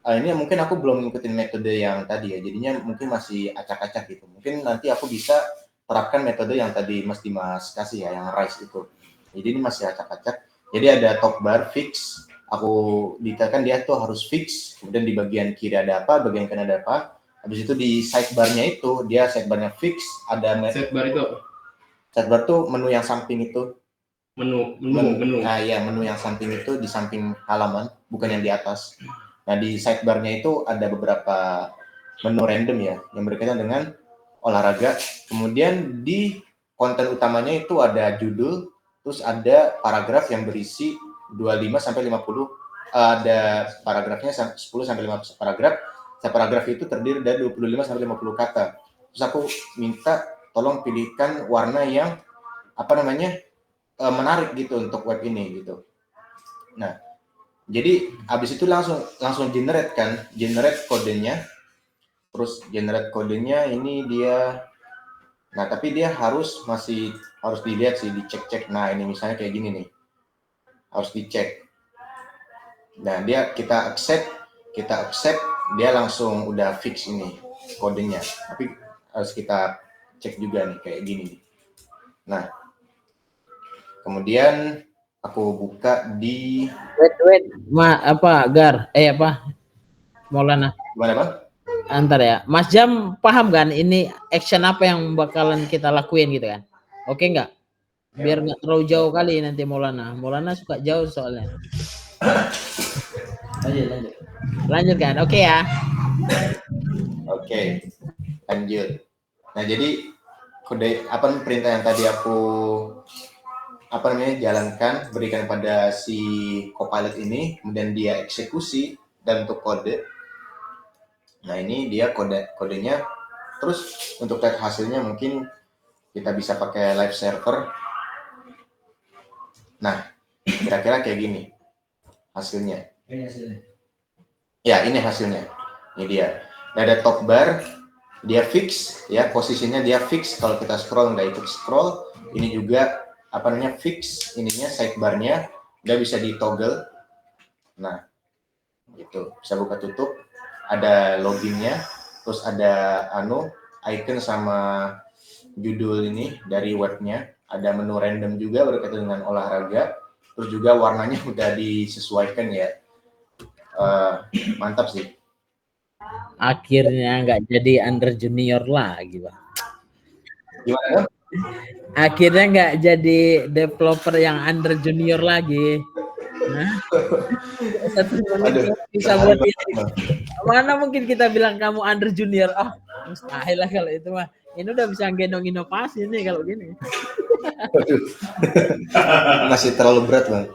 Ini mungkin aku belum ngikutin metode yang tadi ya, jadinya mungkin masih acak-acak gitu. Mungkin nanti aku bisa terapkan metode yang tadi Mas Dimas kasih ya, yang RISE itu. Jadi ini masih acak-acak. Jadi ada top bar fix, aku detailkan dia tuh harus fix. Kemudian di bagian kiri ada apa, bagian kanan ada apa. Habis itu di sidebar-nya itu, dia sidebar-nya fix, ada sidebar itu apa? Sidebar tuh menu yang samping itu. Menu. Nah, iya, menu yang samping itu di samping halaman, bukan yang di atas. Nah, di sidebar-nya itu ada beberapa menu random ya, yang berkaitan dengan olahraga. Kemudian di konten utamanya itu ada judul, terus ada paragraf yang berisi 25 sampai 50. Ada paragrafnya 10 sampai 15 paragraf. Setiap paragraf itu terdiri dari 25 sampai 50 kata. Terus aku minta tolong pilihkan warna yang menarik gitu untuk web ini gitu. Nah, jadi abis itu langsung generate kodenya. Terus generate kodenya ini dia. Nah, tapi dia harus dilihat sih, dicek-cek. Nah, ini misalnya kayak gini nih. Harus dicek. Nah, kita accept, dia langsung udah fix ini kodenya. Tapi harus kita cek juga nih kayak gini nih. Nah, kemudian aku buka di Maulana. Gimana, Bang? Antar ya. Mas Jam paham kan ini action apa yang bakalan kita lakuin gitu kan? Oke nggak? Biar nggak terlalu jauh kali nanti Maulana. Maulana suka jauh soalnya. Lanjut kan? Oke ya. Oke. Lanjut. Nah, jadi perintah yang tadi aku jalankan, berikan pada si Copilot ini, kemudian dia eksekusi dan untuk kode. Nah, ini dia kodenya. Terus untuk lihat hasilnya mungkin kita bisa pakai live server. Nah, kira-kira kayak gini hasilnya. Ya, ini hasilnya. Ini dia. Nah, ada top bar, dia fix ya, posisinya dia fix. Kalau kita scroll nggak ikut scroll. Ini juga fix ininya, sidebarnya udah bisa di toggle. Nah, gitu, bisa buka tutup. Ada loginnya, terus ada icon sama judul ini dari webnya. Ada menu random juga berkaitan dengan olahraga. Terus juga warnanya udah disesuaikan ya. Mantap sih. Akhirnya nggak jadi under junior lagi, Bang. Gimana? Akhirnya nggak jadi developer yang under junior lagi. Nah, satu menit bisa buat ini. Mana mungkin kita bilang kamu under junior? Oh, mustahil lah kalau itu mah. Ini udah bisa gendong inovasi nih kalau gini. Masih terlalu berat, Bang.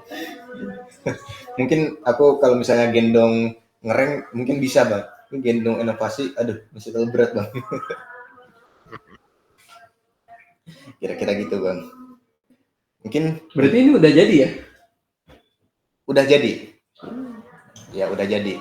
Mungkin aku kalau misalnya gendong ngereng mungkin bisa, Bang. Ini gendong inovasi, masih terlalu berat, Bang. Kira-kira gitu, Bang. Mungkin berarti ini udah jadi ya? Udah jadi. Ya, udah jadi.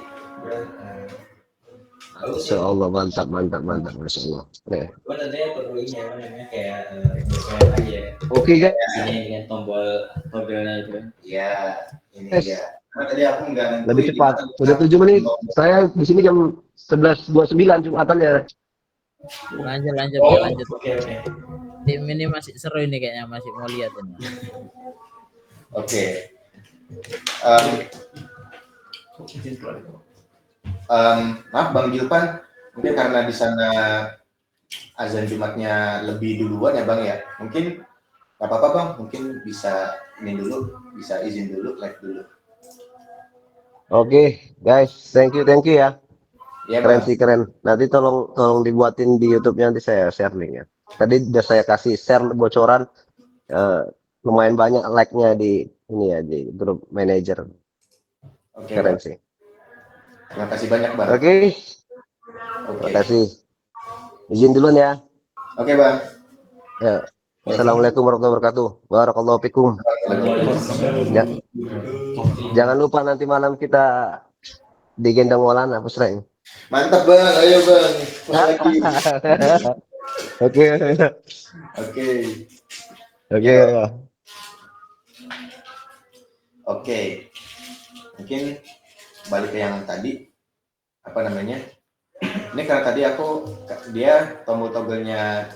Masya Allah, mantap, Masya Allah. Gue nantinya perlu ini ya, namanya kayak bersuara lagi ya. Oke, guys. Ini dengan tombolnya itu. Ya, ini dia. Tadi aku nggak lebih cepat. Udah 7 menit. Saya di sini jam 11.29 Jumatannya. Lanjut. Oke. Tim ini masih seru ini kayaknya, masih mau lihat ini. Oke. Maaf Bang Gilpan, mungkin karena di sana azan Jumatnya lebih duluan ya Bang ya. Mungkin nggak apa-apa Bang, mungkin bisa izin dulu, live dulu. Oke, guys, thank you ya. Ya, keren Bang. sih, keren. Nanti tolong dibuatin di YouTube-nya, nanti saya share linknya. Tadi udah saya kasih share bocoran, lumayan banyak like-nya di grup manager. Oke, Keren Bang. sih. Terima kasih banyak Bang. Oke. Terima kasih. Izin duluan ya. Oke Bang. Ya. Assalamualaikum warahmatullahi wabarakatuh. Barakallahu fikum. Jangan lupa nanti malam kita digendong Maulana Pusreng. Mantap Bang, ayo Bang. Lagi. Oke. Oke. Mungkin balik ke yang tadi ini karena tadi dia tombol-tombolnya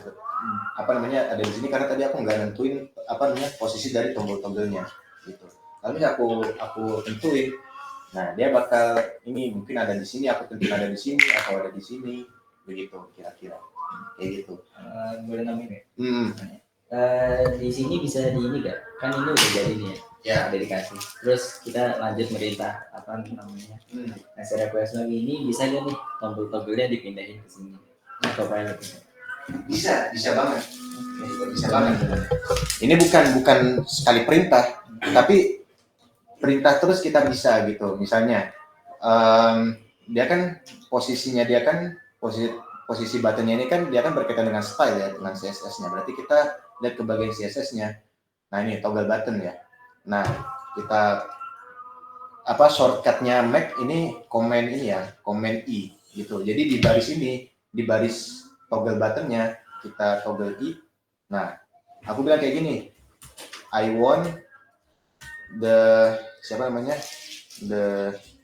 ada di sini karena tadi aku nggak nentuin posisi dari tombol-tombolnya gitu. Lalu aku tentuin, nah dia bakal ini mungkin ada di sini, aku tentuin ada di sini atau ada di sini begitu kira-kira kayak gitu. Boleh namanya di sini bisa di ini gak? Kan ini udah jadi nih ya, udah dikasih. Terus kita lanjut merintah ngasih request lagi, ini bisa gak nih tombol-tombolnya dipindahin ke sini? Atau pilot bisa banget. Bisa banget. Ini bukan sekali perintah, tapi perintah terus kita bisa gitu. Misalnya dia kan posisi posisi buttonnya ini kan dia kan berkaitan dengan style ya, dengan CSS-nya. Berarti kita lihat ke bagian CSS-nya. Nah ini toggle button ya. Nah kita shortcutnya Mac ini command ini ya, command I gitu. Jadi di baris ini, di baris toggle buttonnya kita toggle I. Nah aku bilang kayak gini, I want the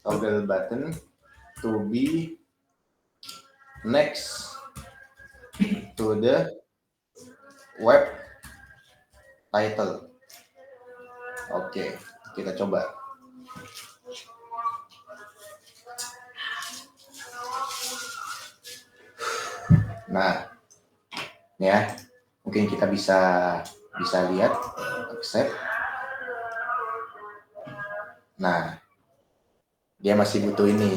toggle button to be next to the web title. Oke, kita coba. Nah, ya, mungkin kita bisa lihat, accept. Nah, dia masih butuh ini.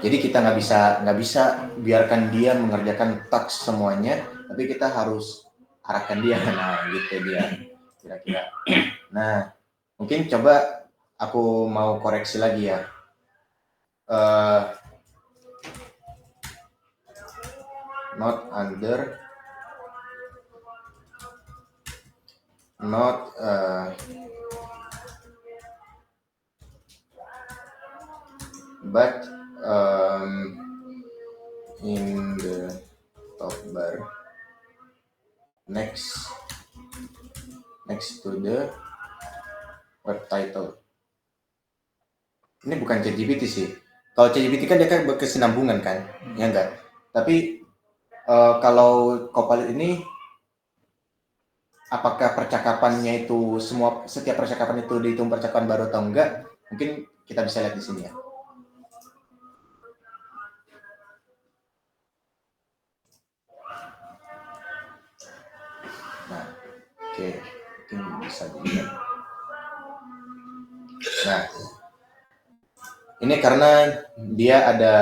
Jadi kita nggak bisa biarkan dia mengerjakan task semuanya, tapi kita harus arahkan dia. Nah, gitu dia kira-kira. Nah, mungkin coba aku mau koreksi lagi ya. Not under, not but in the top bar next to the web title. Ini bukan ChatGPT sih. Kalau ChatGPT kan dia kan berkesinambungan kan, ya enggak. Tapi kalau Copilot ini, apakah percakapannya itu setiap percakapan itu dihitung percakapan baru atau enggak? Mungkin kita bisa lihat di sini ya. Nah, oke, mungkin bisa dilihat. Nah, ini karena dia ada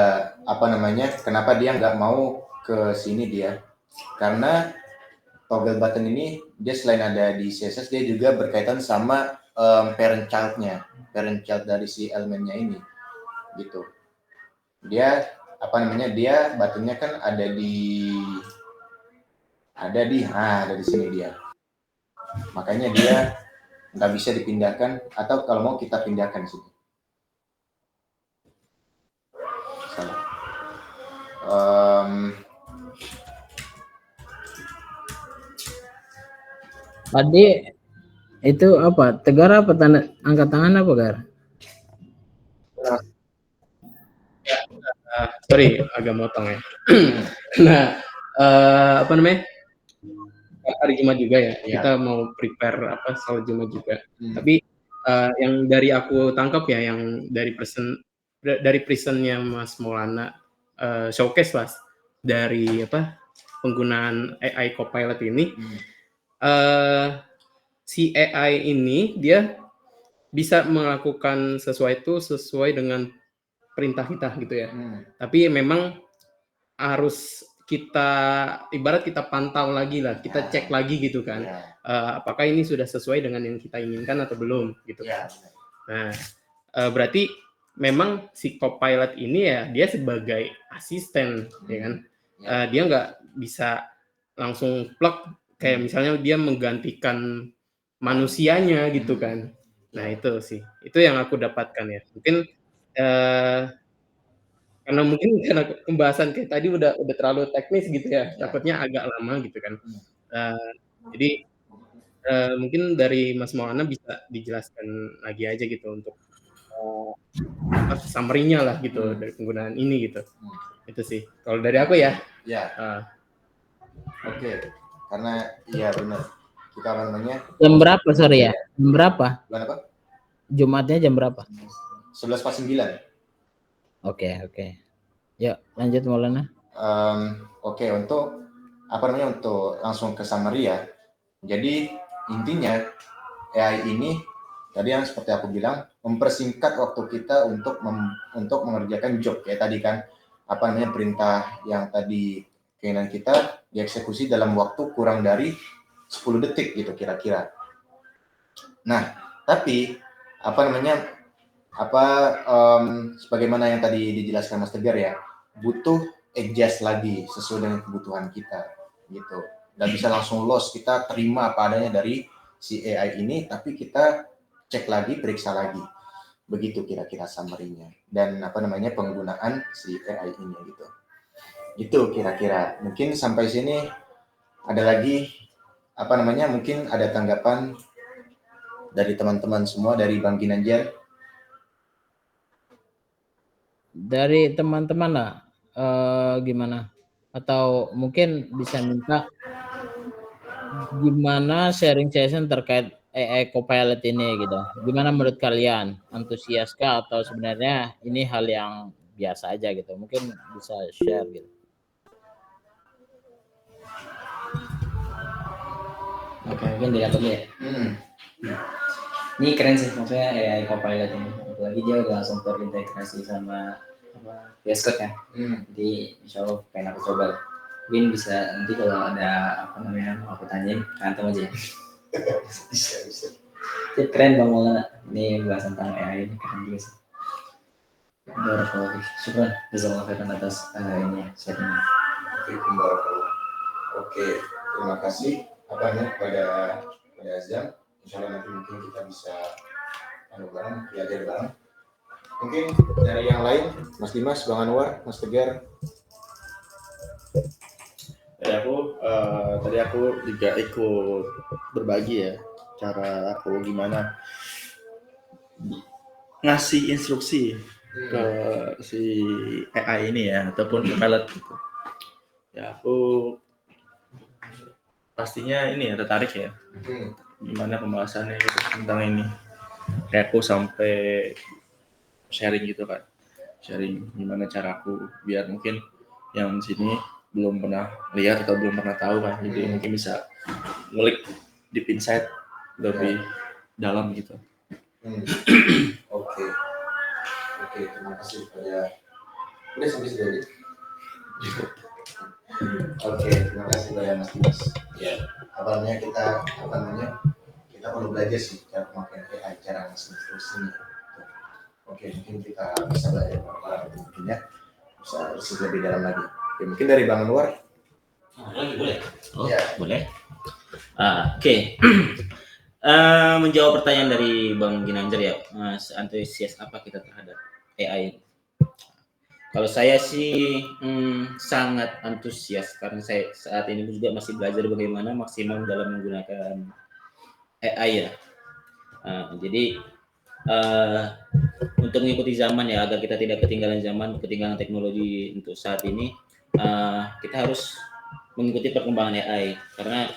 kenapa dia nggak mau ke sini dia? Karena toggle button ini dia selain ada di CSS, dia juga berkaitan sama parent child dari si elemennya ini, gitu. Dia dia buttonnya kan ada di sini dia. Makanya dia nggak bisa dipindahkan, atau kalau mau kita pindahkan sini. Tadi itu apa? Tegar apa tanda angkat tangan apa, Gar? Sorry, agak motong ya. Nah, hari Jumat juga ya. Kita mau prepare soal Jumat juga. Tapi yang dari aku tangkap ya, yang dari presentnya Mas Maulana showcase lah dari penggunaan AI Copilot ini. Si AI ini dia bisa melakukan sesuai dengan perintah kita gitu ya. Tapi memang harus ibarat kita pantau lagi lah, kita cek lagi gitu kan. Apakah ini sudah sesuai dengan yang kita inginkan atau belum gitu kan. Nah, berarti memang si Copilot ini ya dia sebagai asisten ya kan. Dia nggak bisa langsung plug kayak misalnya dia menggantikan manusianya gitu kan. Nah itu sih, itu yang aku dapatkan ya. Mungkin karena pembahasan kayak tadi udah terlalu teknis gitu ya, takutnya agak lama gitu kan. Jadi mungkin dari Mas Maulana bisa dijelaskan lagi aja gitu untuk summary-nya lah gitu dari penggunaan ini gitu. Itu sih. Kalau dari aku ya. Ya. Oke. Karena iya benar. Kita jam berapa sorry ya? Jam berapa? Bulan apa? Jumatnya jam berapa? 11.49. Oke. Ya, lanjut Maulana. Oke, untuk untuk langsung ke summary ya. Jadi intinya AI ini tadi yang seperti aku bilang mempersingkat waktu kita untuk mengerjakan job kayak tadi kan perintah yang tadi keinginan kita dieksekusi dalam waktu kurang dari 10 detik gitu kira-kira. Nah, tapi sebagaimana yang tadi dijelaskan Mas Tegar ya, butuh adjust lagi sesuai dengan kebutuhan kita gitu. Nggak bisa langsung loss, kita terima apa adanya dari si AI ini, tapi kita cek lagi, periksa lagi. Begitu kira-kira summary-nya dan penggunaan si AI ini gitu. Itu kira-kira. Mungkin sampai sini ada lagi mungkin ada tanggapan dari teman-teman semua, dari Bang Ginanjar. Dari teman-teman lah, gimana? Atau mungkin bisa minta gimana sharing session terkait AI Copilot ini gitu. Gimana menurut kalian? Antusiaskah atau sebenarnya ini hal yang biasa aja gitu? Mungkin bisa share gitu. Oke, mungkin dari aku dulu ya. Ini keren sih, maksudnya AI Copilot ini. Apalagi dia udah langsung terintegrasi sama VS Code kan. Jadi insya Allah pengen aku coba. Mungkin bisa nanti kalau ada mau aku tanyain, kantor aja. Bisa. Jadi keren Bang Maulana. Ini bahas tentang AI ini keren juga sih. Barakallahu. Syukran. Jazakallahu khairan atas ini sharingnya. Oke, terima kasih kepada Azam. Insyaallah nanti mungkin kita bisa belajar bareng. Mungkin dari yang lain, Mas Dimas, Bang Anwar, Mas Tegar. Tadi aku juga ikut berbagi ya cara aku gimana ngasih instruksi ke si AI ini ya ataupun Copilot gitu. Ya aku pastinya ini ya tertarik ya gimana pembahasannya gitu, tentang ini. Kayak aku sampai sharing gitu kan, sharing gimana caraku biar mungkin yang di sini belum pernah lihat atau belum pernah tahu kan, jadi mungkin bisa ngulik deep insight lebih dalam gitu. Oke, terima kasih pada udah sampai sini. Oke, terima kasih banyak Mas Dimas. Ya, kita perlu belajar sih cara pemakaian AI, cara ngasih instruksinya. Oke, mungkin kita bisa belajar bareng-bareng mungkin ya, bisa lebih dalam lagi. Oke, mungkin dari Bang Anwar. Lagi boleh? Oh, Ya. Boleh. Oke. Menjawab pertanyaan dari Bang Ginanjar ya, antusias apa kita terhadap AI? Kalau saya sih sangat antusias karena saya saat ini juga masih belajar bagaimana maksimal dalam menggunakan AI ya. Jadi untuk mengikuti zaman ya, agar kita tidak ketinggalan zaman, ketinggalan teknologi untuk saat ini, kita harus mengikuti perkembangan AI karena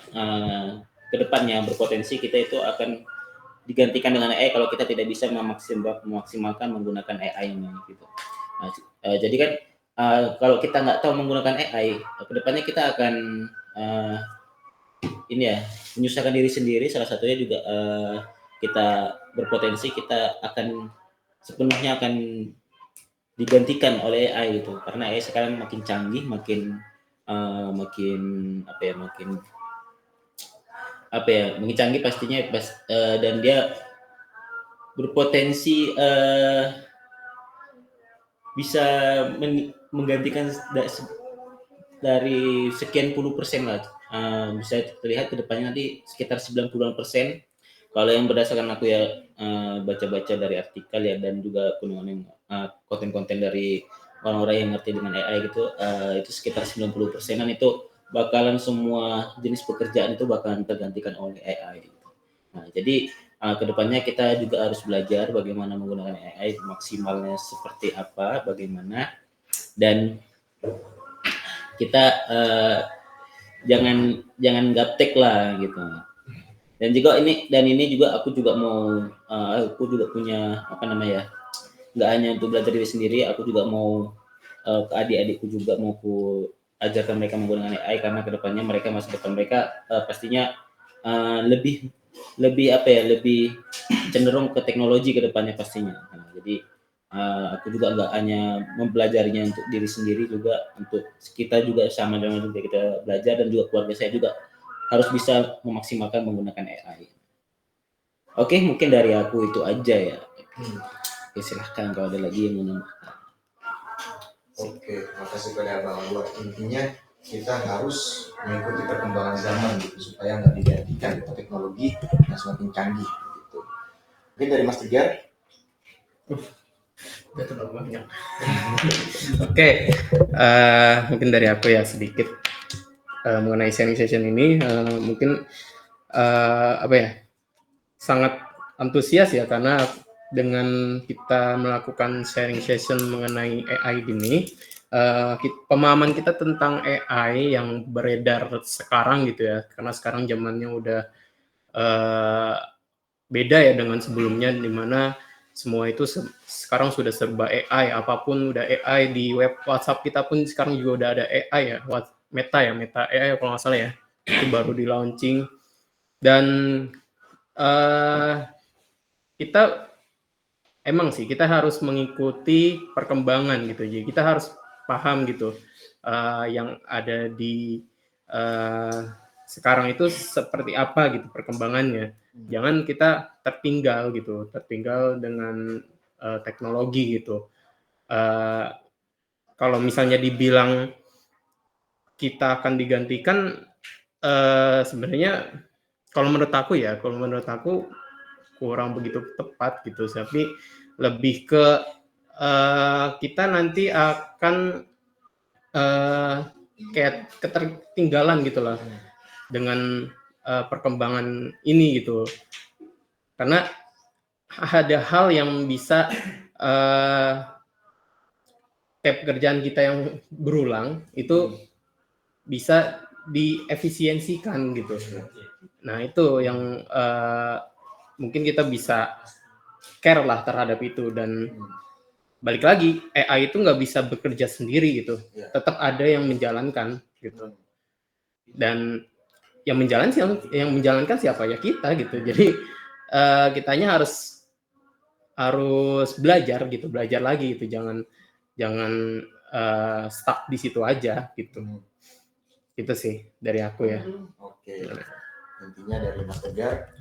kedepannya berpotensi kita itu akan digantikan dengan AI kalau kita tidak bisa memaksimalkan menggunakan AI ini gitu. Jadi kan kalau kita nggak tahu menggunakan AI, kedepannya kita akan menyusahkan diri sendiri. Salah satunya juga kita berpotensi kita akan sepenuhnya akan digantikan oleh AI gitu, karena AI sekarang makin canggih, makin canggih pastinya dan dia berpotensi bisa menggantikan dari sekian puluh persen lah, bisa terlihat ke depannya nanti sekitar 90%. Kalau yang berdasarkan aku ya baca-baca dari artikel ya, dan juga konten-konten dari orang-orang yang ngerti dengan AI gitu, itu sekitar 90%-an itu bakalan semua jenis pekerjaan itu bakalan tergantikan oleh AI gitu. Nah, jadi kedepannya kita juga harus belajar bagaimana menggunakan AI maksimalnya seperti apa, bagaimana, dan kita jangan gaptek lah gitu. Dan ini juga aku juga punya nggak hanya untuk belajar diri sendiri, aku juga mau ke adik-adikku juga mau ku ajarkan mereka menggunakan AI, karena kedepannya masa depan mereka pastinya lebih cenderung ke teknologi ke depannya pastinya. Nah, jadi aku juga nggak hanya mempelajarinya untuk diri sendiri, juga untuk kita juga sama juga kita belajar, dan juga keluarga saya juga harus bisa memaksimalkan menggunakan AI. Oke, mungkin dari aku itu aja ya. Oke, silahkan kalau ada lagi yang mau nambah. Oke, makasih pada Bang Anwar. Intinya kita harus mengikuti perkembangan zaman gitu supaya nggak digantikan teknologi yang semakin canggih gitu. Mungkin dari Mas Tegar. Udah terlalu banyak. Oke, mungkin dari aku ya sedikit mengenai sharing session ini, mungkin apa ya, sangat antusias ya, karena dengan kita melakukan sharing session mengenai AI ini, pemahaman kita tentang AI yang beredar sekarang gitu ya, karena sekarang zamannya udah beda ya dengan sebelumnya, di mana semua itu sekarang sudah serba AI, apapun udah AI. Di web WhatsApp kita pun sekarang juga udah ada AI ya, Meta AI kalau nggak salah ya, itu baru di launching. Dan kita emang sih kita harus mengikuti perkembangan gitu, jadi kita harus paham gitu yang ada di sekarang itu seperti apa gitu perkembangannya. Jangan kita tertinggal dengan teknologi gitu. Kalau misalnya dibilang kita akan digantikan, sebenarnya kalau menurut aku kurang begitu tepat gitu, tapi lebih ke kita nanti akan kayak ketertinggalan gitulah dengan perkembangan ini gitu, karena ada hal yang bisa kayak pekerjaan kita yang berulang itu bisa diefisiensikan gitu. Nah itu yang mungkin kita bisa care lah terhadap itu. Dan balik lagi, AI itu nggak bisa bekerja sendiri gitu, tetap ada yang menjalankan gitu. Dan yang menjalankan siapa ya, kita gitu. Jadi kitanya harus belajar lagi gitu, jangan stuck di situ aja gitu. Itu sih dari aku ya. Oke. Intinya dari Mas Tegar,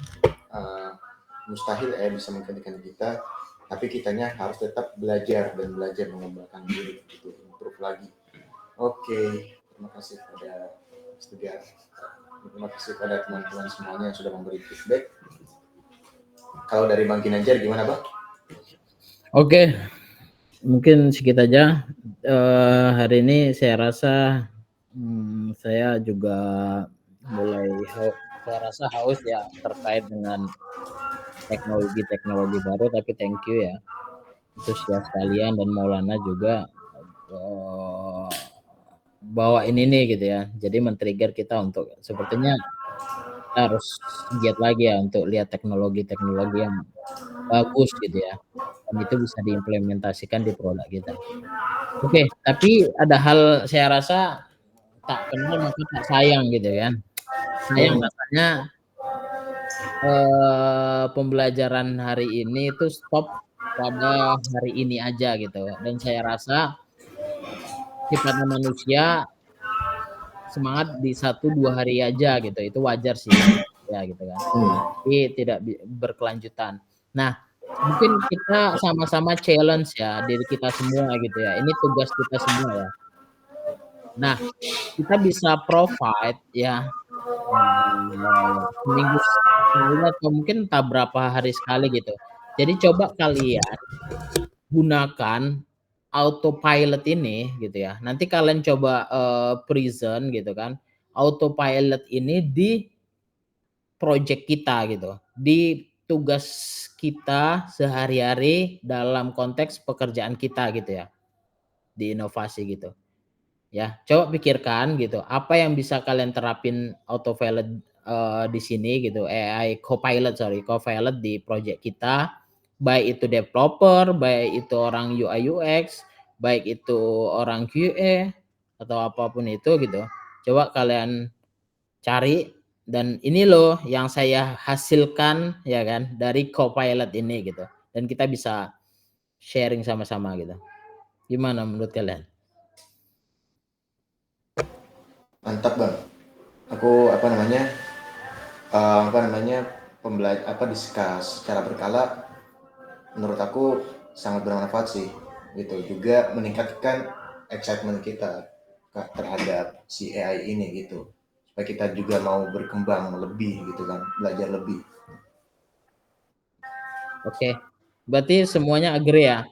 mustahil bisa menggantikan kita, tapi kitanya harus tetap belajar mengembangkan diri gitu, improve lagi. Oke, terima kasih pada Mas Tegar. Terima kasih pada teman-teman semuanya yang sudah memberi feedback. Kalau dari Bang Ginanjar gimana, Bang? Oke, mungkin segitu aja. Hari ini saya rasa saya juga saya rasa haus ya terkait dengan teknologi baru, tapi thank you ya terus ya sekalian, dan Maulana juga bawa ini gitu ya, jadi men-trigger kita untuk sepertinya kita harus giat lagi ya untuk lihat teknologi yang bagus gitu ya, dan itu bisa diimplementasikan di produk kita. Oke, tapi ada hal saya rasa tak kenal maka tak sayang gitu kan. Sayang rasanya pembelajaran hari ini itu stop pada hari ini aja gitu. Dan saya rasa sifatnya manusia semangat di 1-2 hari aja gitu, itu wajar sih ya gitu kan. Tapi tidak berkelanjutan. Nah, mungkin kita sama-sama challenge ya diri kita semua gitu ya. Ini tugas kita semua ya. Nah, kita bisa provide ya seminggu atau mungkin entah berapa hari sekali gitu. Jadi coba kalian gunakan autopilot ini gitu ya. Nanti kalian coba present gitu kan, autopilot ini di project kita gitu, di tugas kita sehari-hari dalam konteks pekerjaan kita gitu ya, di inovasi gitu. Ya, coba pikirkan gitu, apa yang bisa kalian terapin autopilot di sini gitu, AI copilot di project kita, baik itu developer, baik itu orang UI UX, baik itu orang QA atau apapun itu gitu. Coba kalian cari, dan ini loh yang saya hasilkan ya kan dari copilot ini gitu, dan kita bisa sharing sama-sama gitu. Gimana menurut kalian? Mantap, Bang. Aku discuss secara berkala, menurut aku sangat bermanfaat sih gitu, juga meningkatkan excitement kita terhadap si AI ini gitu. Supaya kita juga mau berkembang lebih gitu kan, belajar lebih. Oke. Berarti semuanya agree ya.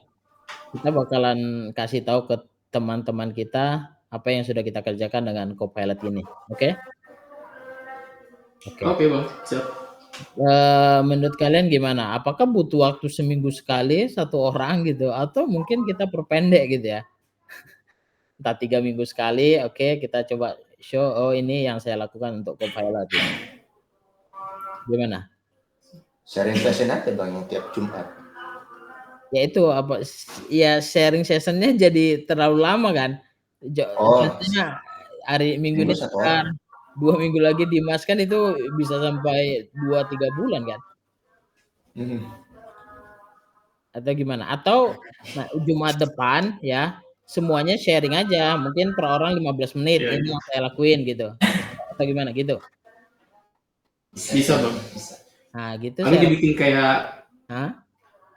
Kita bakalan kasih tahu ke teman-teman kita apa yang sudah kita kerjakan dengan Copilot ini. Oke? Oke. Oke, Bang. Siap. Menurut kalian gimana? Apakah butuh waktu seminggu sekali satu orang gitu, atau mungkin kita perpendek gitu ya? Entah 3 minggu sekali, oke, kita coba show, oh ini yang saya lakukan untuk Copilot gitu. Gimana? Sharing session aja Bang yang tiap Jumat. Ya itu apa? Ya sharing sessionnya jadi terlalu lama kan? Biasanya hari minggu ini satu sekitar 2 minggu lagi Dimas kan itu bisa sampai 2-3 bulan kan? Atau gimana? Atau nah, Jumat depan ya semuanya sharing aja, mungkin per orang 15 menit Iya, ini iya. yang saya lakuin gitu. Atau gimana gitu? Bisa, Bang. Nah, gitu Paling saya.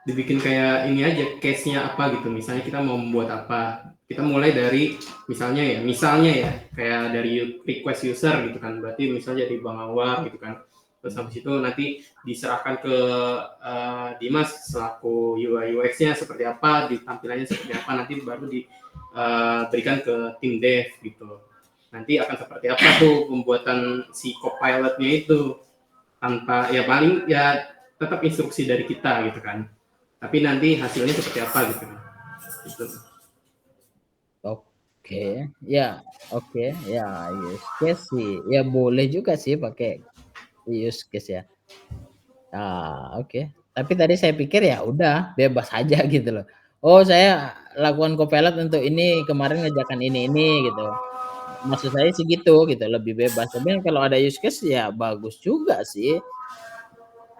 dibikin kayak ini aja, case-nya apa gitu. Misalnya kita mau membuat apa. Kita mulai dari misalnya ya kayak dari request user gitu kan. Berarti misalnya dari Bang Anwar gitu kan. Terus habis itu nanti diserahkan ke Dimas selaku UI UX-nya seperti apa, tampilannya seperti apa, nanti baru diberikan ke tim dev gitu. Nanti akan seperti apa tuh pembuatan si Copilot-nya itu, tanpa ya paling ya tetap instruksi dari kita gitu kan. Tapi nanti hasilnya seperti apa gitu. Gitu. Oke, ya, use case sih, ya boleh juga sih pakai use case ya. Oke. Tapi tadi saya pikir ya udah bebas aja gitu loh. Oh saya lakukan Copilot untuk ini, kemarin ngerjakan ini gitu. Maksud saya sih gitu lebih bebas. Tapi kalau ada use case ya bagus juga sih.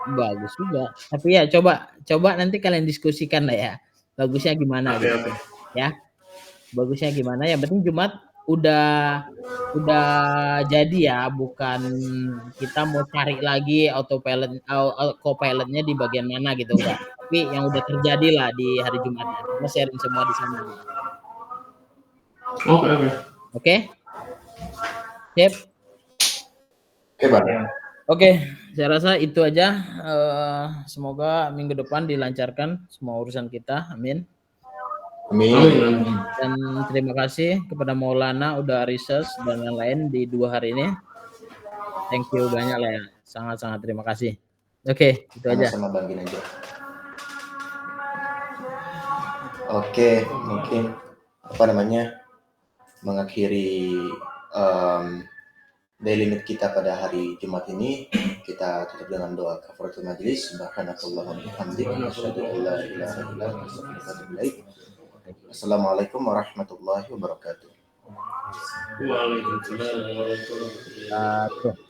Bagus juga. Tapi ya coba nanti kalian diskusikan lah ya. Bagusnya gimana gitu. Ya. Bagusnya gimana? Yang penting Jumat udah jadi ya, bukan kita mau cari lagi Copilot-nya di bagian mana gitu enggak. Tapi yang udah terjadi lah di hari Jumatnya. Kita sharing semua di sana. Oke. Oke? Sip. Oke, Bang. Oke, saya rasa itu aja. Semoga minggu depan dilancarkan semua urusan kita. Amin. Amin. Dan terima kasih kepada Maulana udah research dan lain-lain di 2 hari ini. Thank you banyak lah ya. Sangat-sangat terima kasih. Oke, itu aja. Sama Bang aja. Oke, mungkin mengakhiri daily meet kita pada hari Jumat ini, kita tutup dengan doa kafaratul majlis. Subhanakallahumma wa bihamdika asyhadu an la ilaha illa anta astaghfiruka wa atubu ilaik. Assalamualaikum warahmatullahi wabarakatuh. Waalaikumsalam warahmatullahi wabarakatuh.